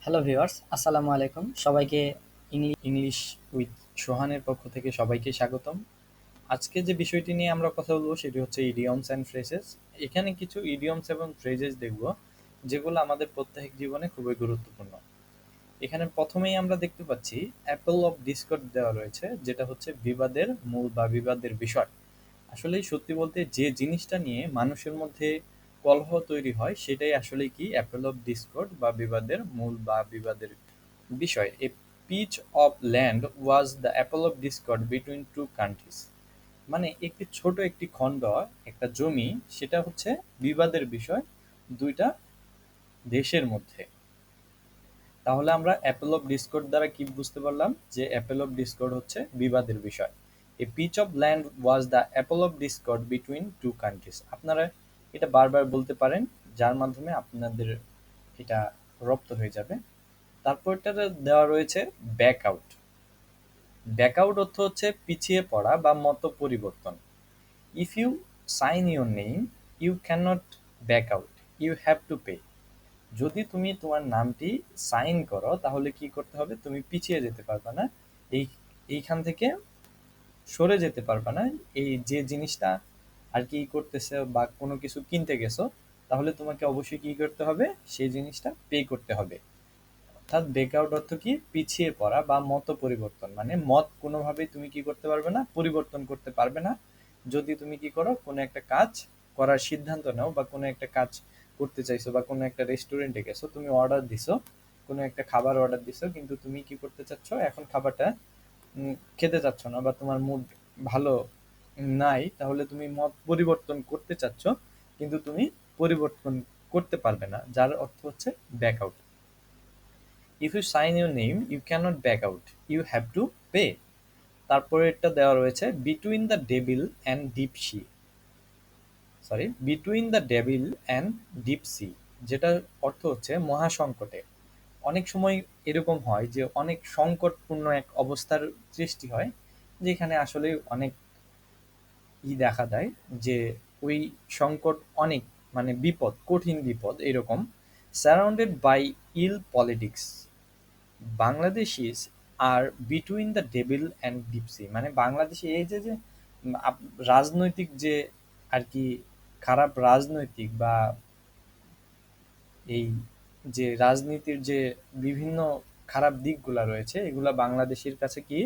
Hello viewers, আসসালামু আলাইকুম। সবাইকে ইংলিশ উইথ সোহানের পক্ষ থেকে সবাইকে স্বাগতম। আজকে যে বিষয়টি নিয়ে আমরা কথা বলবো সেটি হচ্ছে ইডিয়মস অ্যান্ড ফ্রেজেস। এখানে কিছু ইডিয়মস এবং ফ্রেজেস দেখব যেগুলো আমাদের প্রত্যেক জীবনে খুবই গুরুত্বপূর্ণ। এখানে প্রথমেই আমরা দেখতে পাচ্ছি অ্যাপল অফ ডিসকর্ড দেওয়া রয়েছে, যেটা হচ্ছে বিবাদের মূল বা বিবাদের বিষয়। আসলেই সত্যি বলতে যে জিনিসটা নিয়ে মানুষের মধ্যে কলহ তৈরি হয় সেটাই আসলে কি অ্যাপল অফ ডিসকর্ড বা বিবাদের মূল বা বিবাদের বিষয়। A piece of land was the apple of discord between two countries. মানে একটি খণ্ড, একটা জমি, সেটা হচ্ছে বিবাদের বিষয় দুইটা দেশের মধ্যে। তাহলে আমরা অ্যাপল অফ ডিসকর্ড দ্বারা কি বুঝতে পারলাম? যে অ্যাপল অফ ডিসকর্ড হচ্ছে বিবাদের বিষয়। A piece of land was the apple of discord between two countries. আপনারা এটা বারবার বলতে পারেন, যার মাধ্যমে আপনাদের এটা রপ্ত হয়ে যাবে। তারপরটাতে দেওয়া রয়েছে ব্যাক আউট। ব্যাক আউট অর্থ হচ্ছে পিছিয়ে পড়া বা মত পরিবর্তন। If you sign your name, you cannot back out, you have to pay. যদি তুমি তোমার নামটি সাইন করো তাহলে কি করতে হবে? তুমি পিছিয়ে যেতে পারবে না, এই এইখান থেকে সরে যেতে পারবে না। এই যে জিনিসটা আর কি করতেছে বা কোনো কিছু কিনতে গেছো, তাহলে তোমাকে অবশ্যই কি করতে হবে? সেই জিনিসটা পে করতে হবে। অর্থাৎ ব্রেকআউট অর্থ কি? পিছিয়ে পড়া বা মত পরিবর্তন। মানে মত কোনোভাবেই তুমি কি করতে পারবে না? পরিবর্তন করতে পারবে না। যদি তুমি কি করো? কোনো একটা কাজ করার সিদ্ধান্ত নাও বা কোনো একটা কাজ করতে চাইছো বা কোনো একটা রেস্টুরেন্টে গেছো, তুমি অর্ডার দিছো, কোনো একটা খাবার অর্ডার দিছো, কিন্তু তুমি কি করতে চাচ্ছ? এখন খাবারটা খেতে চাচ্ছ না বা তোমার মুড ভালো নাই, তাহলে তুমি মত পরিবর্তন করতে চাচ্ছ, কিন্তু তুমি পরিবর্তন করতে পারবে না, যার অর্থ হচ্ছে back out. If you sign your name, you cannot back out, you have to pay. তারপরে এটা দেওয়া রয়েছে between the devil and deep sea. Between the devil and deep sea, যেটার অর্থ হচ্ছে মহাসংকটে। অনেক সময় এরকম হয় যে অনেক সংকটপূর্ণ এক অবস্থার সৃষ্টি হয়, যেখানে আসলে অনেক দেখা দেয় যে ওই সংকট অনেক, মানে বিপদ, কঠিন বিপদ এরকম। Surrounded by ill politics, Bangladeshis are between the devil and deep sea. মানে বাংলাদেশে এই যে যে রাজনৈতিক যে আর কি খারাপ রাজনৈতিক বা এই যে রাজনীতির যে বিভিন্ন খারাপ দিকগুলা রয়েছে, এগুলা বাংলাদেশির কাছে কি,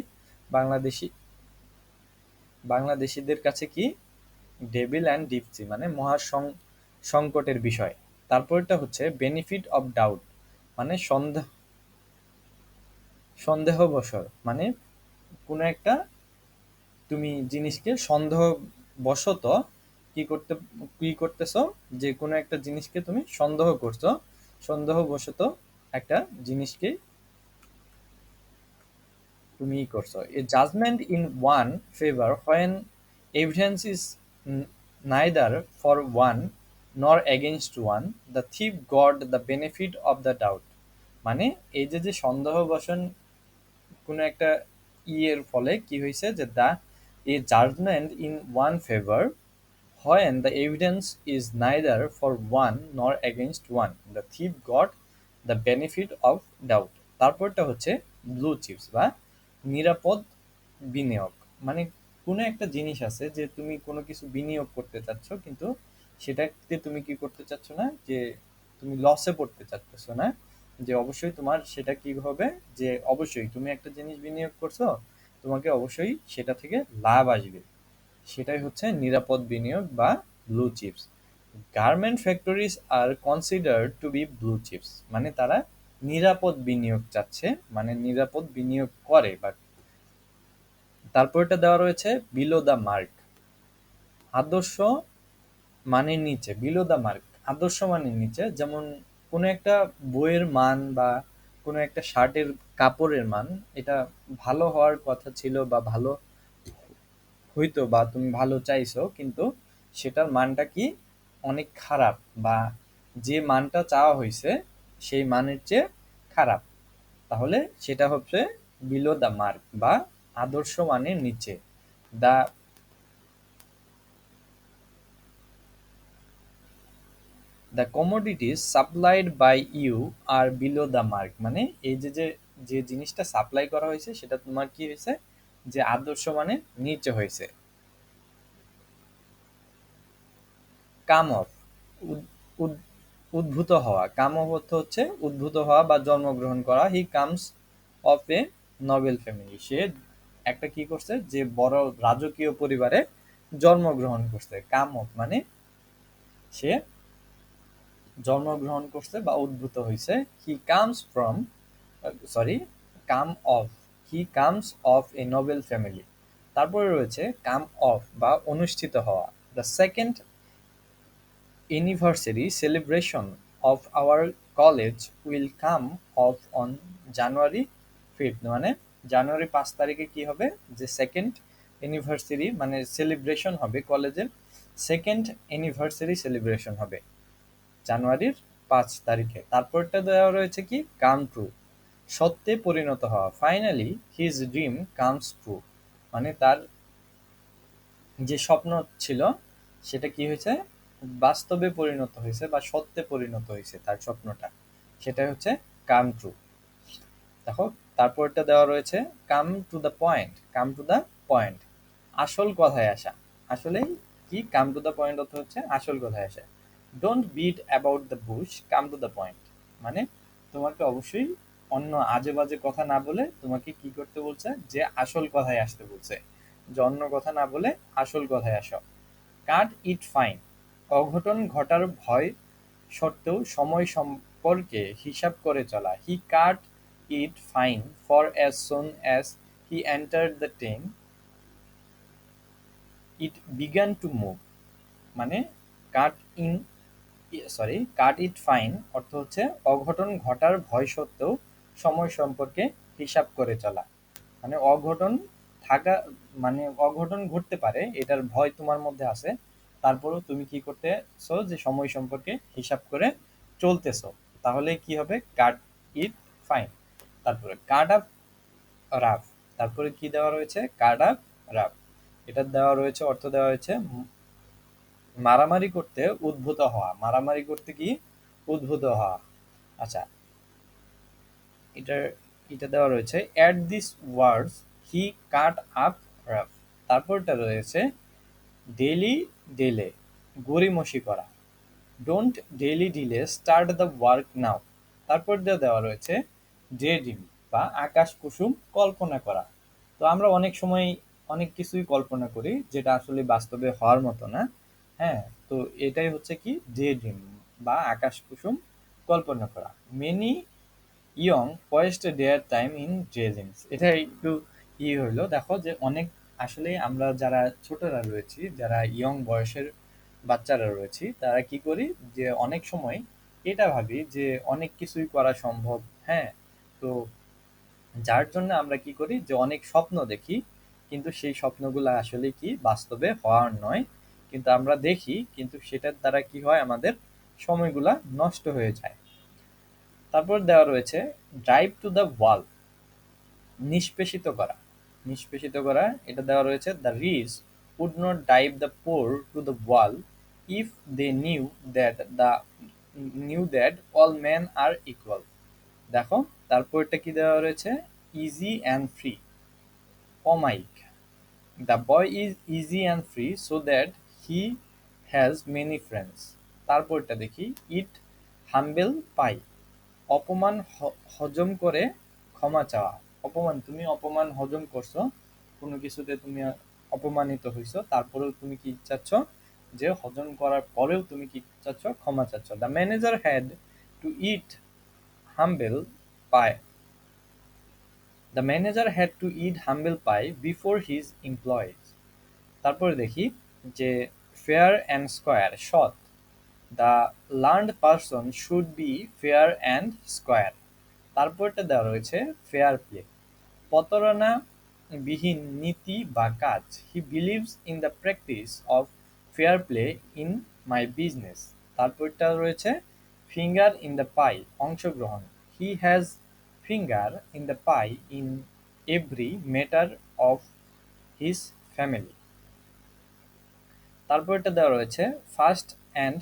বাংলাদেশি বাংলাদেশিদের কাছে কি ডেভিল অ্যান্ড ডিপসি, মানে সংকটের বিষয়। তারপরটা হচ্ছে বেনিফিট অফ ডাউট, মানে সন্দেহবশত, মানে কোনো একটা তুমি জিনিসকে সন্দেহবশত কি করতে কি করতেছো? যে কোনো একটা জিনিসকে তুমি সন্দেহ করছো, সন্দেহবশত একটা জিনিসকে তুমি করছো। A judgement in one favour when evidence is neither for one nor against one, the thief got the benefit of the doubt. মানে এই যে যে সন্দেহবশত কোনো একটা ইয়ের ফলে কি হয়েছে, যে the a judgement in one favour when the evidence is neither for one nor against one, the thief got the benefit of doubt. তারপরটা হচ্ছে ব্লু চিপস বা নিরাপদ বিনিয়োগ। মানে কোনো একটা জিনিস আছে যে তুমি কোনো কিছু বিনিয়োগ করতে চাচ্ছ, কিন্তু সেটাতে তুমি কি করতে চাচ্ছ না, যে তুমি লসে পড়তে চাচ্ছ না, যে অবশ্যই তোমার সেটা কি হবে, যে অবশ্যই তুমি একটা জিনিস বিনিয়োগ করছো, তোমাকে অবশ্যই সেটা থেকে লাভ আসবে। সেটাই হচ্ছে নিরাপদ বিনিয়োগ বা blue chips. Garment factories are considered to be blue chips, মানে তারা নিরাপদ বিনিয়োগ চাচ্ছে, মানে নিরাপদ বিনিয়োগ করে। বা তারপরটা দেওয়া রয়েছে বিলো দ্য মার্ক, আদর্শ মানের নিচে। বিলো দ্য মার্ক, আদর্শ মানের নিচে। যেমন কোনো একটা বইয়ের মান বা কোনো একটা শার্টের কাপড়ের মান, এটা ভালো হওয়ার কথা ছিল বা ভালো হইতো বা তুমি ভালো চাইছো, কিন্তু সেটার মানটা কি অনেক খারাপ, বা যে মানটা চাওয়া হয়েছে সেই মানের চেয়ে খারাপ, তাহলে সেটা হচ্ছে বিলো দ্য মার্ক বা আদর্শ মানের নিচে। The the commodities supplied by you are below the mark, মানে এই যে যে যে জিনিসটা সাপ্লাই করা হয়েছে সেটা তোমার কি হয়েছে, যে আদর্শ মানে নিচে হয়েছে। কাম অফ, উদ্ভূত হওয়া। কাম অফ অর্থ হচ্ছে উদ্ভূত হওয়া বা জন্মগ্রহণ করা। He comes of a noble family, সে একটা কি করছে, যে বড় রাজকীয় পরিবারে জন্মগ্রহণ করছে। কাম অফ মানে সে জন্মগ্রহণ করছে বা উদ্ভূত হয়েছে। He comes from, sorry, come of, he comes of a noble family. তারপরে রয়েছে কাম অফ বা অনুষ্ঠিত হওয়া। The second anniversary celebration of our college will come off on January 5th, মানে জানুয়ারি 5 তারিখে কি হবে, যে সেকেন্ড অ্যানিভার্সারি মানে সেলিব্রেশন হবে কলেজের, সেকেন্ড অ্যানিভার্সারি সেলিব্রেশন হবে জানুয়ারির 5 তারিখে। তারপরটা দেওয়া রয়েছে কি, কাম ট্রু, সত্যে পরিণত হওয়া। Finally his dream comes true, মানে তার যে স্বপ্ন ছিল সেটা কি হয়েছে, বাস্তবে পরিণত হয়েছে বা সত্যে পরিণত হয়েছে তার স্বপ্নটা, সেটা হচ্ছে কাম ট্রু। দেখো তারপরটা দেওয়া রয়েছে come to the point, come to the point, আসল কথায় আসা। আসলে কি, কাম টু দ্য পয়েন্ট অর্থ হচ্ছে আসল কথায় আসা। Don't beat about the bush, come to the point, মানে তোমাকে অবশ্যই অন্য আজে বাজে কথা না বলে তোমাকে কি করতে বলছে, যে আসল কথায় আসতে বলছে, যে অন্য কথা না বলে আসল কথায় আসো। কাট ইট ফাইন, অঘটন ঘটার ভয় সত্ত্বেও সময় সম্পর্কে হিসাব করে চলা। He cut it fine for as soon as he entered the train it began to move, মানে cut in, sorry, cut it fine অর্থ হচ্ছে অঘটন ঘটার ভয় সত্ত্বেও সময় সম্পর্কে হিসাব করে চলা। মানে অঘটন থাকা, মানে অঘটন ঘটতে পারে এটার ভয় তোমার মধ্যে আছে, তারপরেও তুমি কি করতেছো, যে সময় সম্পর্কে হিসাব করে চলতেছো। তাহলে কি হবে, কাট ইট ফাইন। তারপরে কাট আপ রাফ, তারপরে কি দেওয়া রয়েছে, কাট আপ রাফ, এটা দেওয়া রয়েছে, অর্থ দেওয়া হয়েছে মারামারি করতে উদ্ভূত হওয়া। মারামারি করতে কি, উদ্ভূত হওয়া। আচ্ছা, এটার এটা দেওয়া রয়েছে at this words he cut up rough. তারপরটা রয়েছে ডেইলি ডেলে, গড়িমসি করা। Don't dilly dally, start the work now. তারপর দেওয়া রয়েছে ডে ড্রিম বা আকাশ কুসুম, কল্পনা করা। তো আমরা অনেক সময় অনেক কিছুই কল্পনা করি যেটা আসলে বাস্তবে হওয়ার মতো না। হ্যাঁ, তো এটাই হচ্ছে কি ডে ড্রিম বা আকাশ কুসুম কল্পনা করা। Many young waste their time in dreamings, এটা একটু হইলো। দেখো যে অনেক, আসলে আমরা যারা ছোটরা রয়েছি, যারা ইয়ং বয়সের বাচ্চারা রয়েছি, তারা কি করি, যে অনেক সময় এটা ভাবি যে অনেক কিছুই করা সম্ভব। হ্যাঁ, তো যার জন্য আমরা কি করি, যে অনেক স্বপ্ন দেখি, কিন্তু সেই স্বপ্নগুলো আসলে কি বাস্তবে হওয়ার নয়, কিন্তু আমরা দেখি, কিন্তু সেটার দ্বারা কি হয়, আমাদের সময়গুলা নষ্ট হয়ে যায়। তারপর দেওয়া রয়েছে ড্রাইভ টু দ্য ওয়াল, নিষ্পেষিত করা। নিষ্পেষিত করা, এটা দেওয়া রয়েছে the rich would not drive the poor to the wall if they knew that all men are equal. দেখো তারপরটা কি দেওয়া রয়েছে, ইজি অ্যান্ড ফ্রি, অমাইক। The boy is easy and free so that he has many friends. তারপরটা দেখি ইট humble pie, অপমান হজম করে ক্ষমা চাওয়া। অপমান, তুমি অপমান হজম করছো, কোনো কিছুতে তুমি অপমানিত হইছো, তারপরেও তুমি কি চাচ্ছ, যে হজম করার পরেও তুমি কি চাচ্ছ, ক্ষমা চাচ্ছ। The manager had to eat humble pie, the manager had to eat humble pie before his employees. তারপরে দেখি যে ফেয়ার অ্যান্ড স্কোয়ার, সৎ। The learned person should be fair and square. তারপরটা দেওয়া রয়েছে ফেয়ার প্লে, প্রতারণা বিহীন নীতি বা কাজ। He believes in the practice of fair play in my business. তারপরটা রয়েছে ফিঙ্গার ইন দ্য পাই, অংশগ্রহণ। He has finger in the pie in every matter of his family. তারপরটা দেওয়া রয়েছে ফার্স্ট অ্যান্ড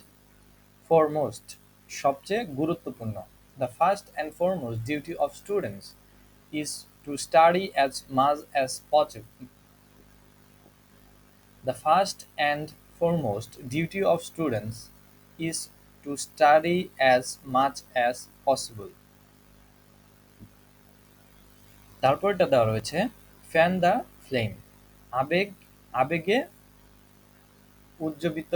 foremost সবচেয়ে গুরুত্বপূর্ণ the first and foremost duty of students is to study as much as possible. The first and foremost duty of students is to study as much as possible. তারপরটা দেওয়া রয়েছে fan the flame আবেগ আবেগে উজ্জীবিত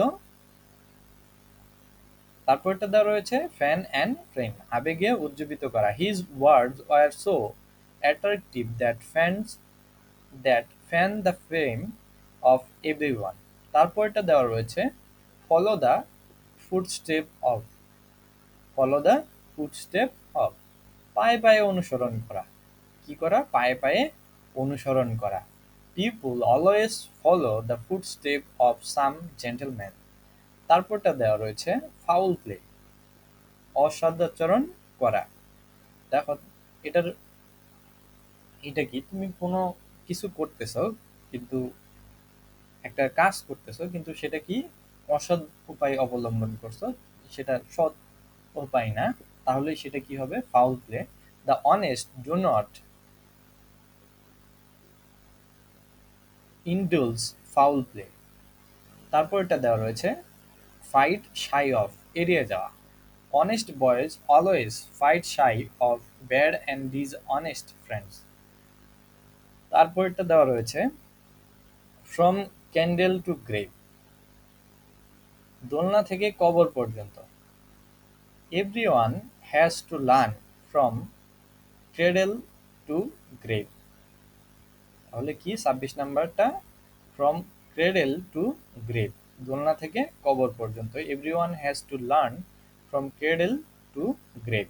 তারপরটা দেওয়া রয়েছে fan and flame আবেগে উজ্জীবিত করা his words were so attractive that fan the flame of everyone তারপরটা দেওয়া রয়েছে follow the footstep of follow the footstep of পায়ে পায়ে অনুসরণ করা কি করা পায়ে পায়ে অনুসরণ করা people always follow the footstep of some gentleman তারপরটা দেওয়া রয়েছে ফাউল প্লে অসদাচরণ করা দেখো এটার এটা কি তুমি কোনো কিছু করতেছো কিন্তু একটা কাজ করতেছো কিন্তু সেটা কি অসৎ উপায় অবলম্বন করছো সেটা সৎ উপায় না তাহলে সেটা কি হবে foul play the honest do not indulge foul play তারপর এটা দেওয়া রয়েছে ফাইট শাই অফ এড়িয়ে যাওয়া honest boys always fight shy of bad and dishonest friends তারপর এটা দেওয়া রয়েছে ফ্রম ক্যান্ডেল টু গ্রেভ দোলনা থেকে কবর পর্যন্ত everyone has to learn from cradle to grave তাহলে কি ২৬ নাম্বারটা ফ্রম ক্রেডেল টু গ্রেভ দোলনা থেকে কবর পর্যন্ত everyone has to learn from cradle to grave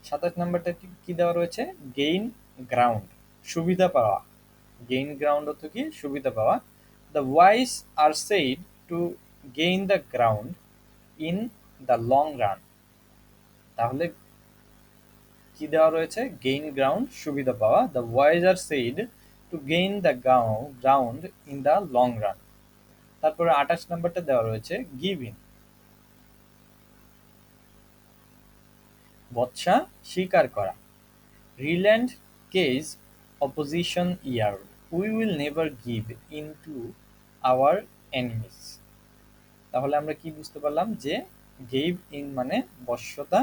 ২৭ নাম্বারটা কি দেওয়া রয়েছে গেইন গ্রাউন্ড সুবিধা পাওয়া গেইন গ্রাউন্ড অর্থ কি সুবিধা পাওয়া the wise are said to gain the ground in the long run তাহলে কি দেওয়া রয়েছে গেইন গ্রাউন্ড সুবিধা পাওয়া the wise are said to gain the ground in the long run তারপরে ২৮ নাম্বারটা দেওয়া রয়েছে গিভ ইন বৎসা স্বীকার করা Riland cage opposition year we will never give in to our enemies তাহলে আমরা কি বুঝতে পারলাম যে গেভ ইন মানে বশ্যতা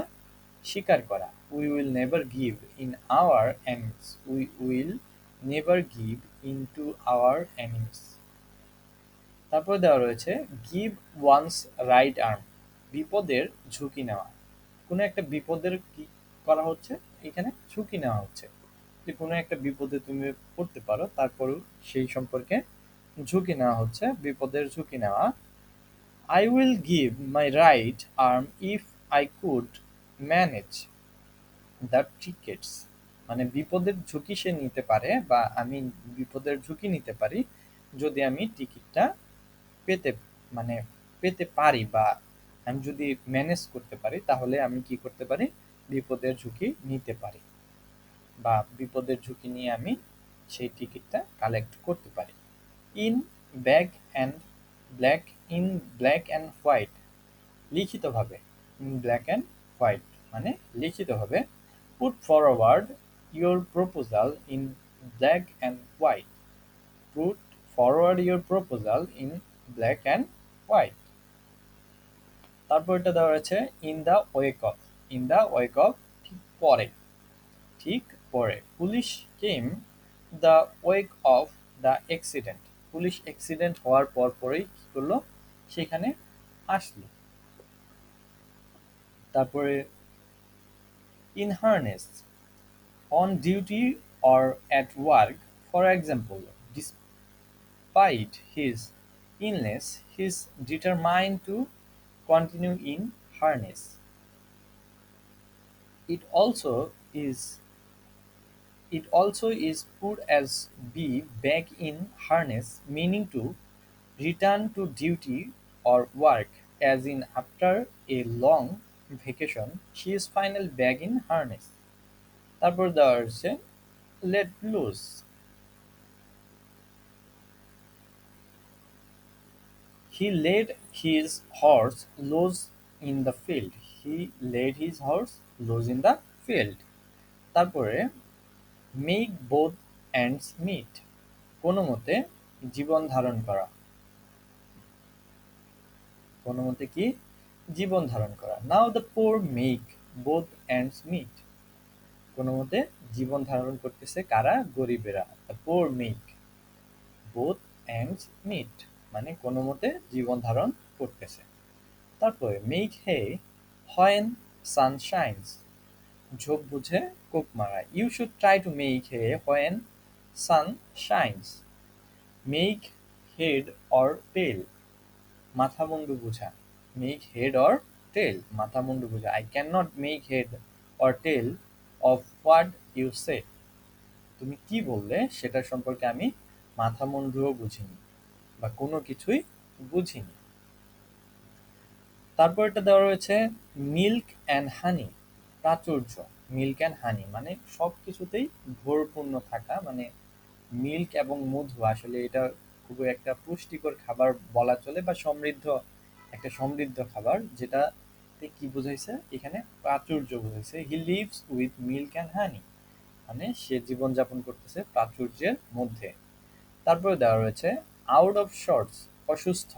স্বীকার করা we will never give in our enemies we will never give in to our enemies তারপর দেওয়া রয়েছে গিভ ওয়ান্স রাইট আর্ম বিপদের ঝুঁকি নেওয়া কোনো একটা বিপদের কি করা হচ্ছে এখানে ঝুঁকি নেওয়া হচ্ছে যে কোনো একটা বিপদে তুমি পড়তে পারো তারপরেও সেই সম্পর্কে ঝুঁকি নেওয়া হচ্ছে বিপদের ঝুঁকি নেওয়া I will give my right arm if I could manage the tickets মানে বিপদের ঝুঁকি সে নিতে পারে বা আমি বিপদের ঝুঁকি নিতে পারি যদি আমি টিকিটটা পেতে মানে পেতে পারি বা আমি যদি ম্যানেজ করতে পারি তাহলে আমি কি করতে পারি বিপদের ঝুঁকি নিতে পারি বা বিপদের ঝুঁকি নিয়ে আমি সেই টিকিটটা কালেক্ট করতে পারি in black and black in black and white লিখিতভাবে ইন ব্ল্যাক অ্যান্ড হোয়াইট মানে লিখিতভাবে put forward your proposal in black and white put forward your proposal in black and white তারপর এটা দেওয়া আছে in the ওয়েক of in the ওয়েক of ঠিক পরে ঠিক পরে police came the ওয়েক of the accident police accident হওয়ার পর পরেই কি করলো সেখানে আসলো তারপরে in harness on duty or at work for example despite his illness he is determined to continue in harness it also is it also is put as be back in harness meaning to return to duty or work as in after a long vacation she is finally back in harness তারপর দেওয়া হচ্ছে let loose he let his horse loose in the field, he let his horse loose in the field. তারপরে make both ends meet, কোনো মতে জীবন ধারণ করা, কোনো মতে কি জীবন ধারণ করা। Now the poor make both ends meet, কোনো মতে জীবন ধারণ করতেছে কারা, গরিবেরা। The poor make both ends meet মানে কোনো মতে জীবন ধারণ করতেছে। তারপরে make hay when sun shines, ঝোপ বুঝে কোপ মারা। You should try to make hay when sun shines. Make head or tail, মাথা মুন্ডু বুঝা। মেক হেড অর টেল, মাথা মুন্ডু বুঝা। I can not make head or tail of what you say, তুমি কি বললে সেটা সম্পর্কে আমি মাথা মুন্ডুও বুঝিনি বা কোনো কিছুই বুঝিনি। তারপর এটা দেওয়া রয়েছে মিল্ক অ্যান্ড হানি, প্রাচুর্য। মিল্ক অ্যান্ড হানি মানে সব কিছুতেই ভরপূর্ণ থাকা, মানে মিল্ক এবং মধু আসলে এটা খুবই একটা পুষ্টিকর খাবার বলা চলে, বা সমৃদ্ধ, একটা সমৃদ্ধ খাবার, যেটাতে কি বোঝাইছে এখানে প্রাচুর্য বোঝাইছে। He lives with milk and honey মানে সে জীবনযাপন করতেছে প্রাচুর্যের মধ্যে। তারপরে দেওয়া রয়েছে আউট অফ শর্টস, অসুস্থ।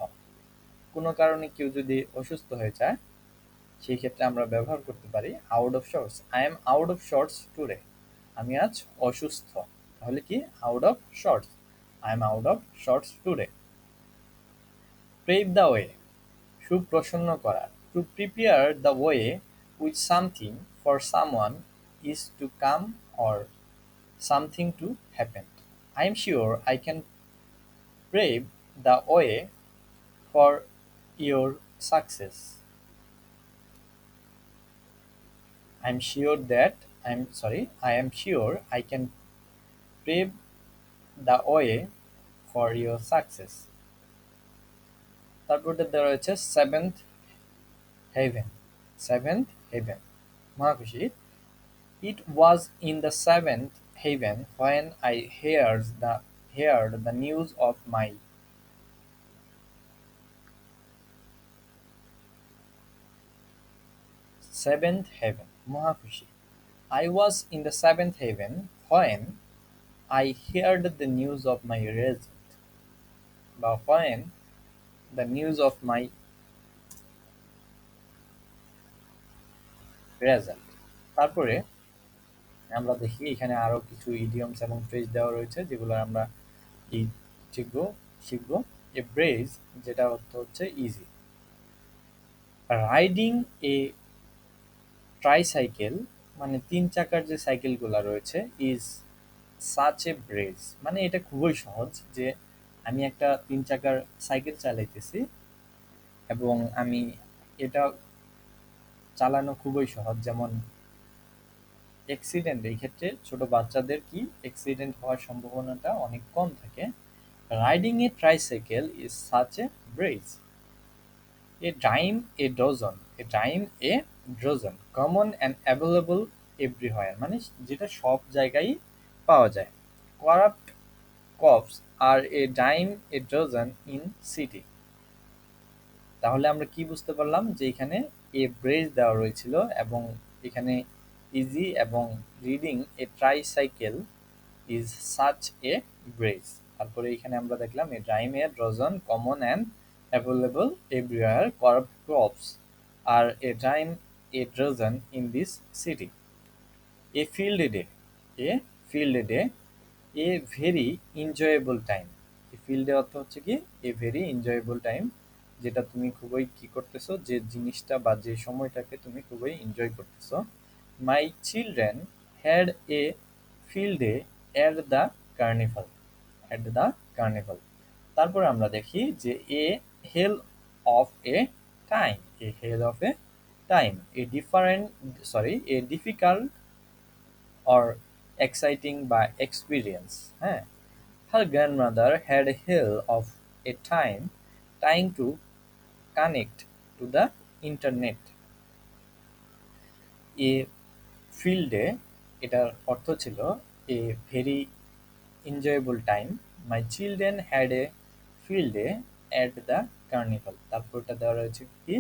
কোনো কারণে কেউ যদি অসুস্থ হয়ে যায় সেই ক্ষেত্রে আমরা ব্যবহার করতে পারি out of sorts. I am out of sorts today, আমি আজ অসুস্থ। তাহলে কি out of sorts, I am out of sorts today. Pave the way, সুপ্রসন্ন করা। To prepare the way with something for someone is to come or something to happen. I am sure I can pave the way for your success. I'm sure that I am sure I can pave the way for your success. তারপরে দেওয়া রয়েছে seventh heaven, seventh heaven মহাখুশি। It was in the seventh heaven when I heard the news of my seventh heaven মহাখুশি। I was in the seventh heaven when I heard the news of my result, বা when the news of my result। তারপরে আমরা দেখি এখানে আরো কিছু idioms এবং phrase দেওয়া রয়েছে যেগুলো আমরা এই শিখবো শিখবো। এ ব্রেজ, যেটা অর্থ হচ্ছে ইজি। রাইডিং এ ট্রাইসাইকেল মানে তিন চাকার যে সাইকেলগুলো রয়েছে, ইজ সাচ এ ব্রেজ মানে এটা খুবই সহজ, যে আমি একটা তিন চাকার সাইকেল চালাইতেছি এবং আমি এটা চালানো খুবই সহজ। যেমন অ্যাক্সিডেন্ট, এই ক্ষেত্রে ছোট বাচ্চাদের কি অ্যাক্সিডেন্ট হওয়ার সম্ভাবনাটা অনেক কম থাকে। Riding a tricycle is such a breeze. A dime a dozen, a dime a dozen common and available everywhere মানে যেটা সব জায়গায় পাওয়া যায়। Corrupt cops are a dime a dozen in city. তাহলে আমরা কি বুঝতে পারলাম যে এখানে এ ব্রেজ দেওয়া রয়েছিল এবং এখানে ইজি এবং riding a tricycle is such a breeze. তারপরে এখানে আমরা দেখলাম a dime a dozen common and available everywhere corrupt cops are a dime a dozen in this city. A field day, a field day a very enjoyable time. A field day অর্থ হচ্ছে কি এ very enjoyable time, যেটা তুমি খুবই কি করতেছো, যে জিনিসটা বা যে সময়টাকে তুমি খুবই এনজয় করতেছো। My children had a field day at the carnival, at the carnival. তারপরে আমরা দেখি যে a hell of a time, a hell of a time a a difficult or exciting বা এক্সপিরিয়েন্স। হ্যাঁ, her grandmother had a hell of a time trying to connect to the internet. A field day, এটার অর্থ ছিল a very enjoyable time. My children had a field day at the carnival. তারপরটা দেওয়া রয়েছে কি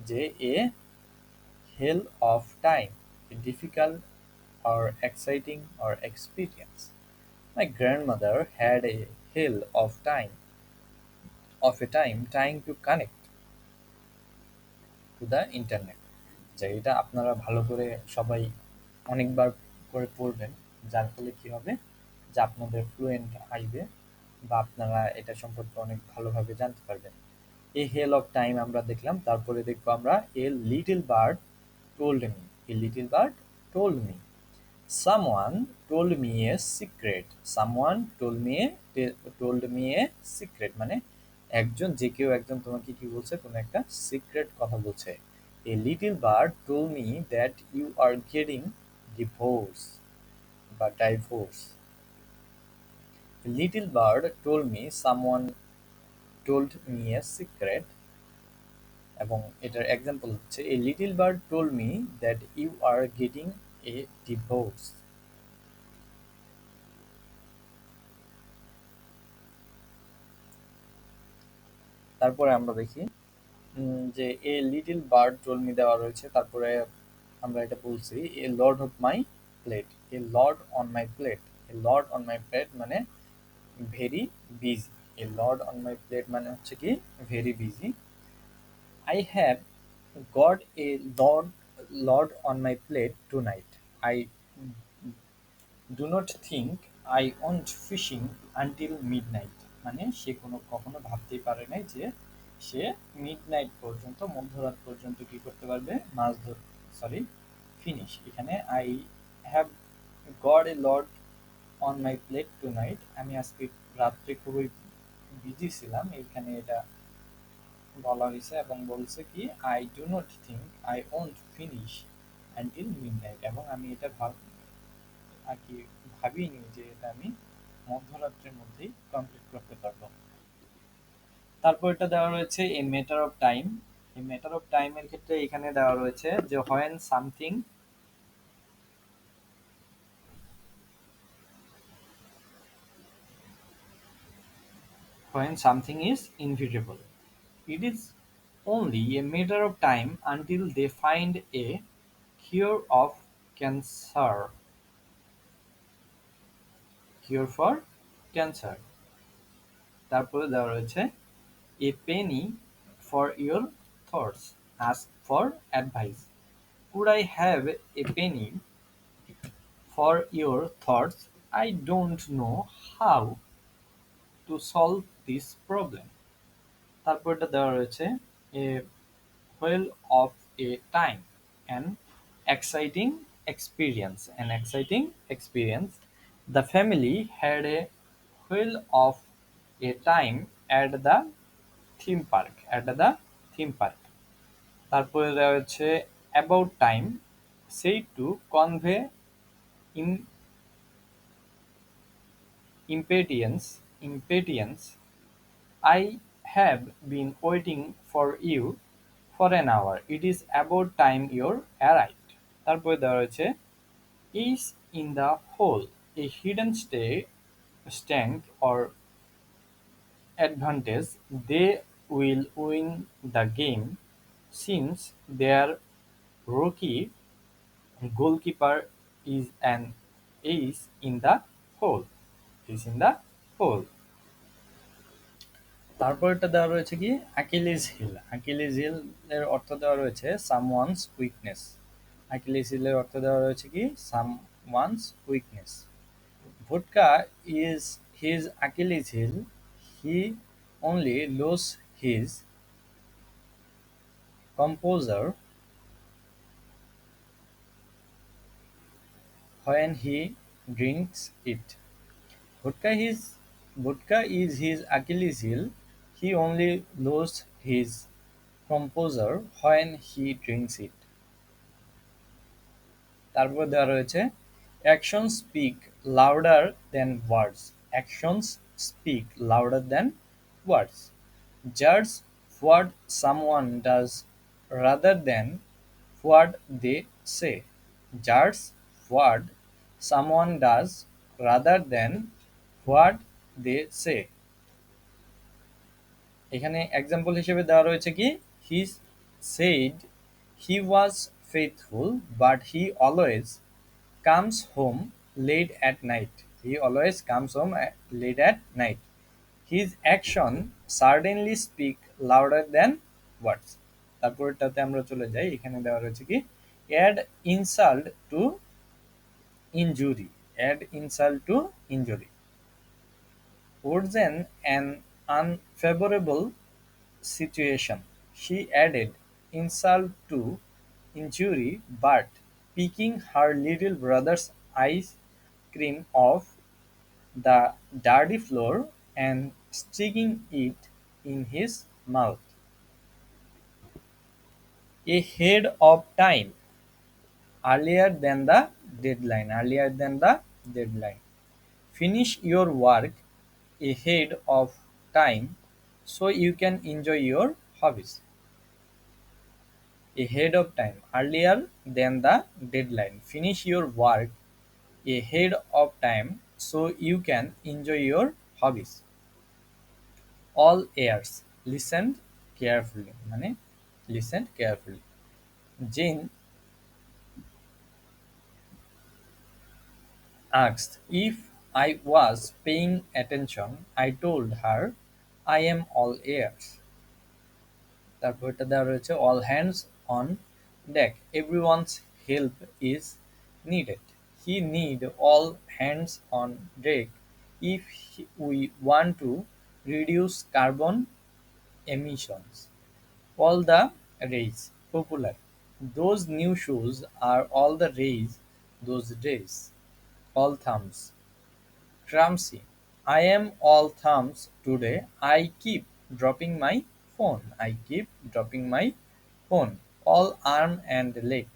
যে এ hell of time, a difficult or exciting or experience. My grandmother had a hell of a time trying to connect to the internet. যে এটা আপনারা ভালো করে সবাই অনেকবার করে পড়বেন, যার ফলে কি হবে যে আপনাদের ফ্লুয়েন্ট আসবে বা আপনারা এটা সম্পর্কে অনেক ভালোভাবে জানতে পারবেন। এ হেল অফ টাইম আমরা দেখলাম, তারপরে দেখবো আমরা এ little bird told me. A little bird told me someone told me a secret. Someone told me a secret মানে একজন, যে কেউ একজন তোমাকে কি বলছে, কোনো একটা সিক্রেট কথা বলছে। A little bird told me that you are getting divorce বা divorce. Little bird told me someone told me a secret, এবং এটার এক্সাম্পল হচ্ছে a little bird told me that you are getting a divorce. তারপরে আমরা দেখি যে a little bird told me দেওয়া রয়েছে, তারপরে আমরা এটা বলছি a lord of my plate. A Lord on my plate. A Lord on my plate মানে very busy. A Lord on my plate মানে হচ্ছে কি very busy. I have got a Lord on my plate tonight. I do not think I want fishing until midnight. মানে সে কখনো ভাবতেই পারে নাই যে সে মিডনাইট পর্যন্ত, মধ্যরাত পর্যন্ত কি করতে পারবে, মাছ ধর, সরি, ফিনিশ। এখানে I have got a Lord on my plate tonight, আমি আজকে রাত্রে খুবই বিজি ছিলাম, এখানে এটা বলা হয়েছে এবং বলছে কি I do not think I won't finish until midnight, এবং আমি এটা আর কি ভাবিনি যে এটা আমি মধ্যরাত্রের মধ্যেই কমপ্লিট করতে পারবো। তারপর এটা দেওয়া রয়েছে এ ম্যাটার অফ টাইম। এই ম্যাটার অফ টাইমের ক্ষেত্রে এখানে দেওয়া রয়েছে যে when something is inevitable, it is only a matter of time until they find a cure of cancer. Cure for cancer. তারপরে দেওয়া রয়েছে a penny for your thoughts, ask for advice. Could I have a penny for your thoughts? I don't know how to solve this problem. তারপরটা দেওয়া রয়েছে a whale of a time, an exciting experience. The family had a whale of a time at the theme park. তারপরে দেওয়া হচ্ছে about time, say to convey im- impatience. I have been waiting for you for an hour. It is about time you arrived. তারপরে দেওয়া রয়েছে is in the hole, a hidden stank or advantage. They will win the game since their rookie goalkeeper is in the hole. Is in the hole. তারপরেরটা দেওয়া রয়েছে কি আকিলিস hill. আকিলিস hill এর অর্থ দেওয়া রয়েছে সামওয়ানস উইকনেস। আকিলিস হিলের অর্থ দেওয়া রয়েছে কি someone's weakness. Vodka is his Achilles heel, he only lose his composure when he drinks it. Vodka is his Achilles heel. He only loses his composure when he drinks it. তারপর দেওয়া রয়েছে actions speak louder than words. Actions speak louder than words. Judge what someone does rather than what they say. Judge what someone does rather than what they say. এখানে example হিসেবে দেওয়া রয়েছে কি his said he was faithful, but he always comes home late at night. He always comes home late at night. His action certainly speak louder than words. তারপরটাতে আমরা চলে যাই, এখানে দেওয়া রয়েছে কি add insult to injury. Add insult to injury. Worsen an unfavorable situation. She added insult to injury, but picking her little brother's ice cream off the dirty floor and sticking it in his mouth. Ahead of time, earlier than the deadline. Earlier than the deadline. Finish your work ahead of time so you can enjoy your hobbies. Ahead of time, earlier than the deadline. Finish your work ahead of time so you can enjoy your hobbies. All ears listened carefully. মানে listened carefully. Jane asked if I was paying attention. I told her I am all ears. তারপরটা দেওয়া রয়েছে all hands on deck. Everyone's help is needed. He need all hands on deck if we want to reduce carbon emissions. All the rage. Popular. Those new shoes are all the rage those days. All thumbs. Clumsy. I am all thumbs today. I keep dropping my phone. I keep dropping my phone. All arm and leg.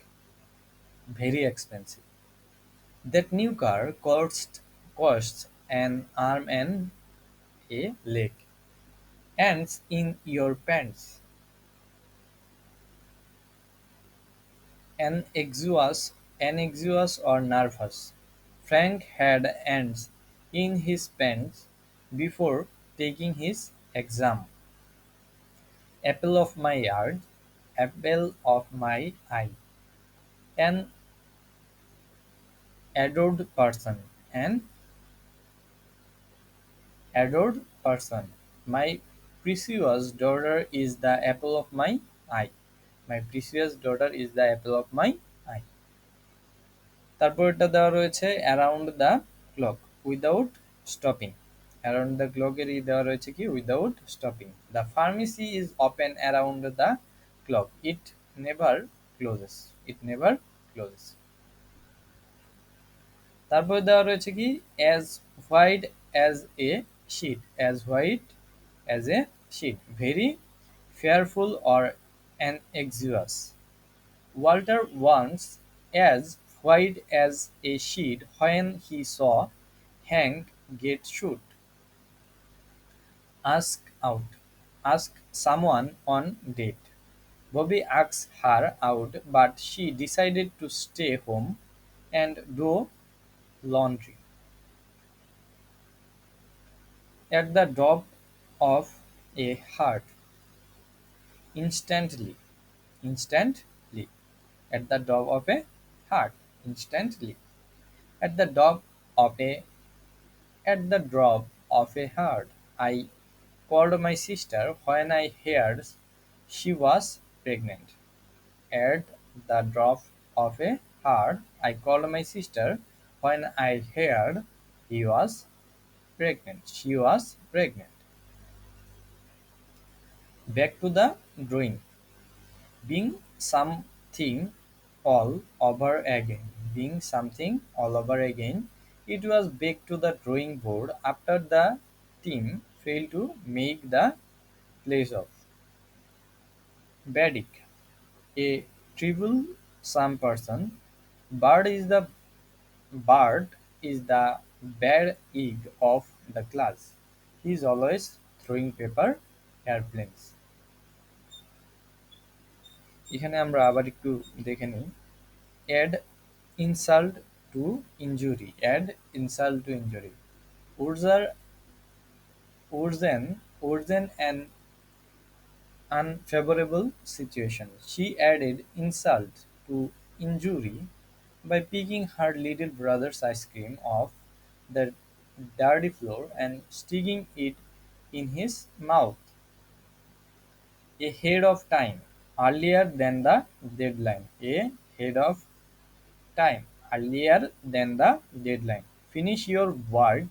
Very expensive. That new car costs an arm and a leg. Ants in your pants. Anxious or nervous. Frank had ants in his pants before taking his exam. Apple of my eye, apple of my eye. An adored person, an adored person. My precious daughter is the apple of my eye. My precious daughter is the apple of my eye. তারপরটা দেওয়া রয়েছে around the clock without stopping. Around the ক্লকেরই দেওয়া রয়েছে কি without stopping. The pharmacy is open around the clock. It never closes. It never closes. তারপরে দেওয়া রয়েছে কি as white as a sheet. As white as a sheet. Very fearful or an anxious. Walter once as white as a sheet when he saw Hank get shot. Ask out. Ask someone on date. Bobby asked her out, but she decided to stay home and do laundry. At the drop of a hat. Instantly. Instantly. At the drop of a hat. Instantly. At the drop of a At the drop of a hat, I called my sister when I heard she was pregnant. At the drop of a hat, I called my sister when I heard he was pregnant. She was pregnant. Back to the drawing. Being something all over again. Being something all over again. It was back to the drawing board after the team failed to make the playoff. Baddick, a troublesome person. Bird is the bird is the bad egg of the class. He is always throwing paper airplanes. এখানে আমরা আবার একটু দেখে নিই। Add insult to injury. Add insult to injury. Urza Urzen and unfavorable situation. She added insult to injury by picking her little brother's ice cream off the dirty floor and sticking it in his mouth ahead of time, earlier than the deadline. Ahead of time, earlier than the deadline. Finish your work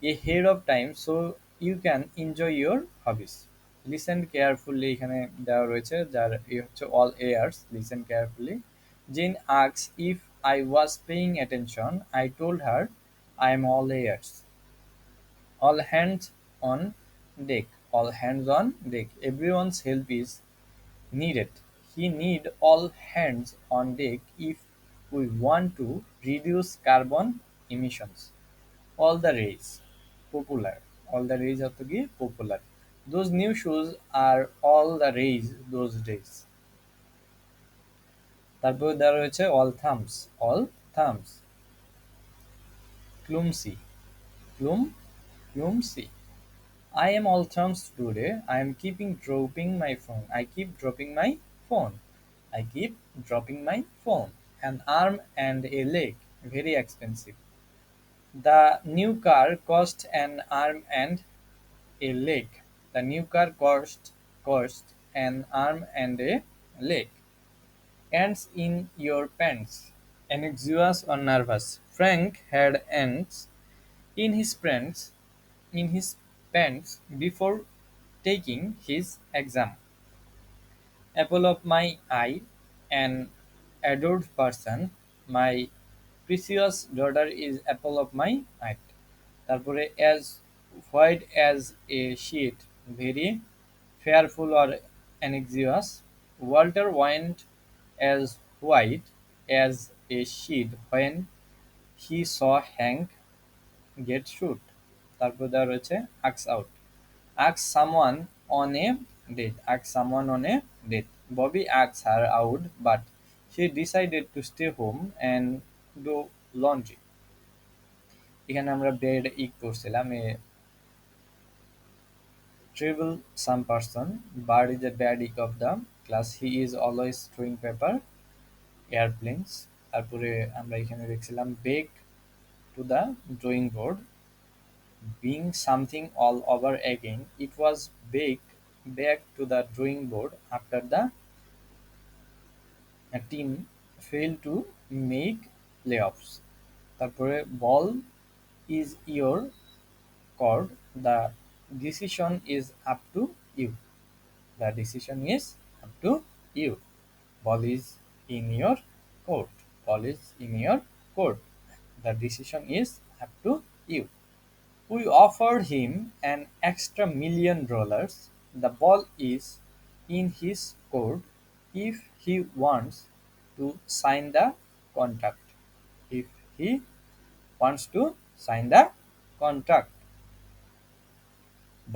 ahead of time so you can enjoy your hobbies. Listen carefully এখানে দেওয়া রয়েছে যার হচ্ছে all ears. Listen carefully. Jane asks if I was paying attention. I told her I am all ears. All hands on deck. All hands on deck. Everyone's help is needed. He need all hands on deck if we want to reduce carbon emissions. All the rays. Popular. All the rays অর্থ কি popular. Those new shoes are all the rays those days. তারপর দেওয়া রয়েছে all thumbs. All thumbs. Clumsy. Clumsy. I am all thumbs today. I am keeping dropping my phone. I keep dropping my phone. I keep dropping my phone. An arm and a leg. Very expensive. The new car cost an arm and a leg. The new car cost an arm and a leg. Ants in your pants. Anxious or nervous. Frank had ants in his pants before taking his exam. Apple of my eye, an adored person. My precious daughter is apple of my eye. তারপরে as white as a sheet, very fearful or anxious. Walter went as white as a sheet when he saw Hank get shoot. তারপর দেওয়া রয়েছে ask out. Ask someone on a date. Ask someone on a date. Bobby asked her out, but she decided to stay home and do laundry. এখানে আমরা bed ইক করছিলাম এ troublesome person. Bart is a bad egg of the class. He is always throwing paper airplanes. তারপরে আমরা এখানে দেখছিলাম back to the drawing board. Being something all over again, it was back to the drawing board after the team failed to make playoffs. তারপরে ball is your court. The decision is up to you. The decision is up to you. Ball is in your court. Ball is in your court. The decision is up to you. We offered him an extra $1,000,000. The ball is in his court if he wants to sign the contract. If he wants to sign the contract.